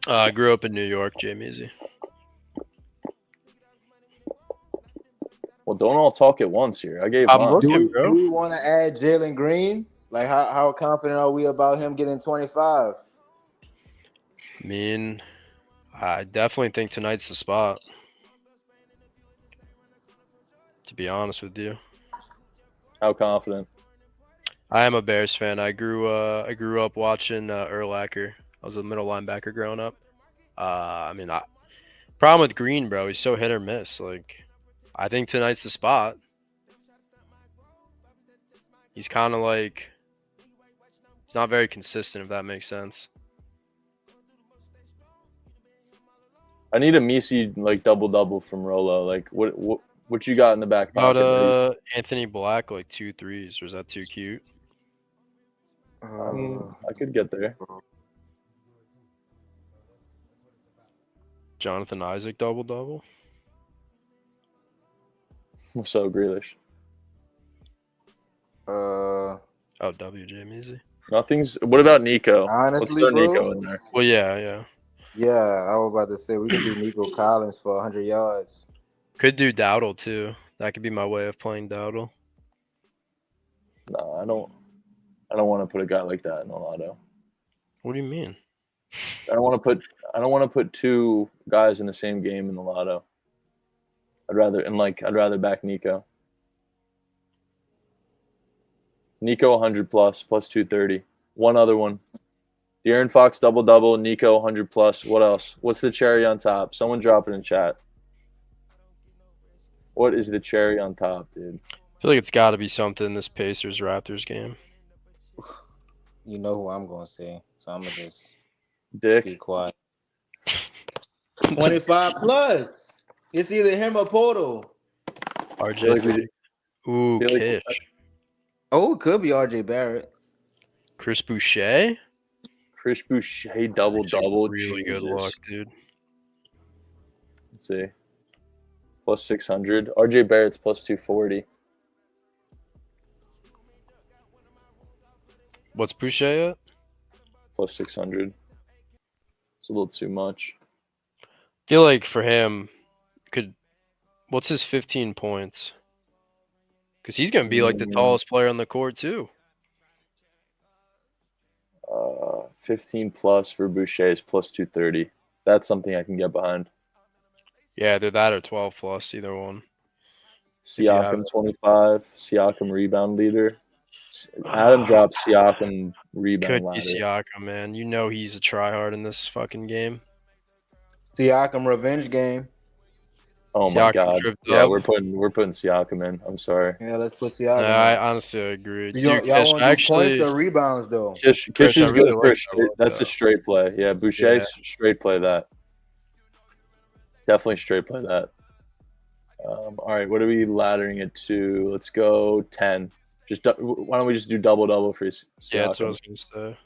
I grew up in New York, Jamie Easy. Well, don't all talk at once here. I gave I'm mine. looking- Do we want to add Jalen Green? Like, how confident are we about him getting 25? I mean, I definitely think tonight's the spot. To be honest with you, How confident? I am a Bears fan. I grew up watching Urlacher. I was a middle linebacker growing up. Problem with Green, bro, he's so hit or miss. Like, I think tonight's the spot. He's kind of like, he's not very consistent, if that makes sense. I need a Misi like double from Rolo. Like, what you got in the back About pocket? Anthony Black, like 2 threes, or is that too cute? I could get there. Jonathan Isaac double. So Grealish. Uh, Oh, WJ Easy. Nothing's. What about Nico? Honestly, Let's throw bro. Nico in there. Well, yeah. Yeah, I was about to say we could do Nico Collins for 100 yards. Could do Dowdle too. That could be my way of playing Dowdle. No, I don't want to put a guy like that in a lotto. What do you mean? I don't want to put two guys in the same game in the lotto. I'd rather back Nico. Nico 100 plus 230. One other one. De'Aaron Fox double, Nico 100 plus. What else? What's the cherry on top? Someone drop it in chat. What is the cherry on top, dude? I feel like it's got to be something in this Pacers Raptors game. You know who I'm gonna say, so I'm gonna just be Dick. quiet. 25 plus. It's either him or Porto. RJ. Ooh, feel like- Kish. Oh, it could be RJ Barrett. Chris Boucher. Chris Boucher double. Really good luck, dude. Let's see. Plus 600. RJ Barrett's plus 240. What's Boucher at? Plus 600. It's a little too much. Feel like for him, what's his 15 points? Because he's gonna be like the tallest player on the court too. 15 plus for Boucher is plus 230. That's something I can get behind. Yeah, either that or 12 plus, either one. Siakam 25. Siakam rebound leader. Adam drops Siakam rebound Could ladder. be Siakam, man. You know he's a tryhard in this fucking game. Siakam revenge game. Oh my Siakam god! tripped Yeah, up. we're putting Siakam in. I'm sorry. Yeah, let's put No, Siakam. I honestly agree. Y'all Dude, want to do actually, points or rebounds though? Kish Chris, is I really good for like that look, that's a though. straight play. Yeah, Boucher Yeah. straight play that. Definitely straight play that. All right, what are we laddering it to? Let's go 10. Why don't we just do double for Siakam? yeah, that's what I was gonna say.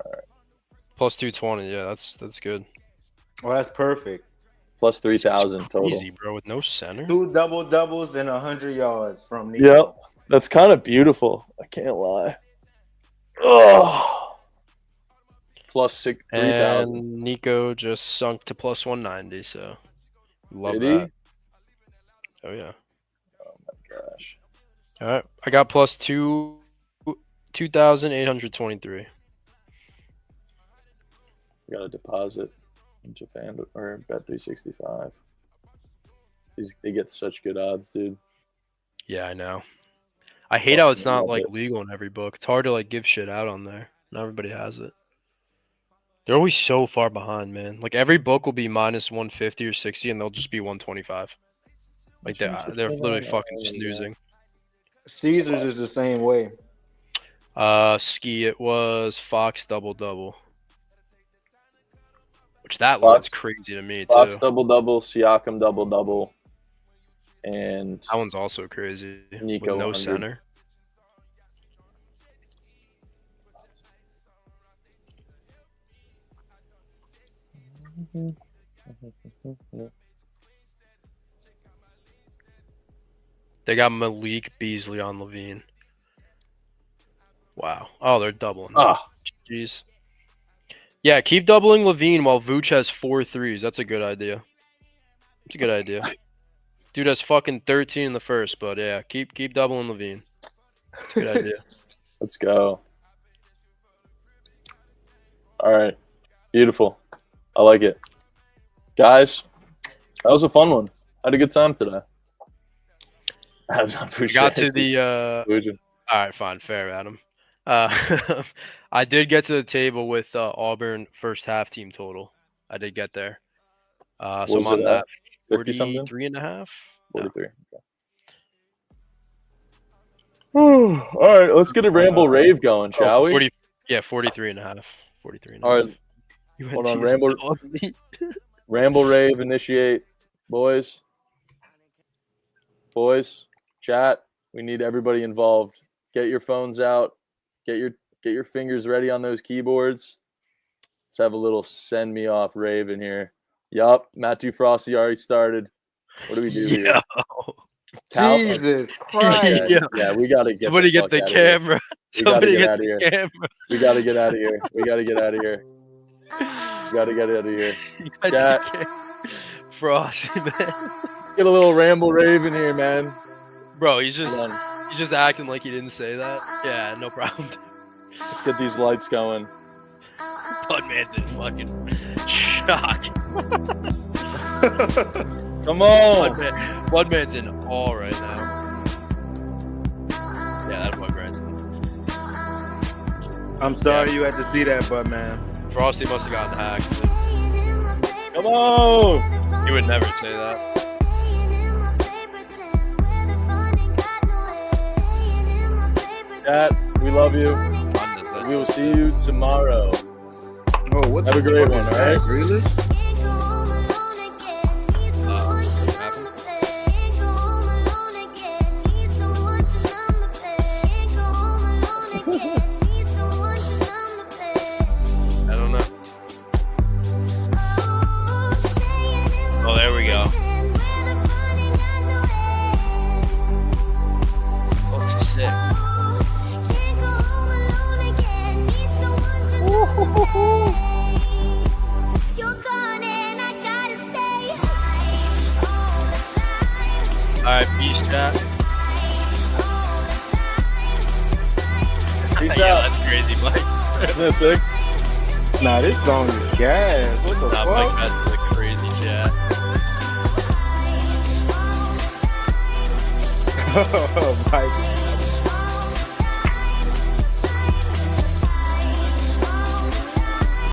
All right. Plus 220, yeah, that's good. Oh, that's perfect. Plus 3,000 total. Easy, bro, with no center. 2 doubles and 100 yards from Nico. Yep, that's kind of beautiful. I can't lie. Oh, plus 3,000. And Nico just sunk to plus 190, so love Did he? that. Oh yeah. Oh my gosh. All right, I got plus 2,823. You got to deposit into Fan or Bet 365. They get such good odds, dude. Yeah, I know. I hate how it's Fucking not love like it. legal in every book. It's hard to like give shit out on there. Not everybody has it. They're always so far behind, man. Like every book will be minus 150 or 60, and they'll just be 125. Like they're literally fucking snoozing. Caesars is the same way. Ski, it was Fox double. Which that Fox- line's crazy to me too. Fox double, Siakam double, and That one's also crazy. Nico with no 100. center. They got Malik Beasley on Levine. Wow. Oh, they're doubling. Ah, Jeez. Yeah, keep doubling Levine while Vooch has 4 threes. That's a good idea. It's a good idea. Dude has fucking 13 in the first, but yeah, keep doubling Levine. It's a good idea. let's go. All right, beautiful. I like it, guys. That was a fun one. I had a good time today. I was on We got to the All all right, fine, fair, Adam. I did get to the table with Auburn first half team total. I did get there. So I'm was on it that 50 something? 43 and a half. No. 43. Okay. All right, let's get a Ramble Rave going, shall we? 40, yeah, 43 and a half. 43 and a All half. right, You hold went on, to your Ramble- dog meat. Ramble Rave initiate, boys. Boys, chat. We need everybody involved. Get your phones out. Get your fingers ready on those keyboards. Let's have a little send me off rave in here. Yup, Matthew Frosty already started. What do we do here? Yo. Jesus Christ. Yeah. Yeah, we gotta get. Somebody get fuck the outta here. camera. We gotta Somebody get get outta the here. camera. We gotta get out of here. We gotta get out of here. Gotta get out of here. You guys Chat. okay? Frosty, man. Let's get a little Ramble Rave in here, man. Bro, he's Hold on. just acting like he didn't say that. Yeah, no problem. Let's get these lights going. Budman's in fucking shock. Come on. Budman's in awe right now. Yeah, that's what Grant's in. I'm sorry you had to see that, but man. Frosty must have gotten hacked. Come on. He would never say that. Chat, we love you. Fun does that. We will see you tomorrow. Oh, what Have the a great fuck one, is all that, right? Grealish? What happened? I don't know. Oh, there we go. Looks sick. Alright, peace, chat. Peace Yeah, out. that's crazy, Mike. Isn't that sick? Nah, this song is gas. What the Nah, Mike, fuck? that's a crazy chat. Oh, Mike.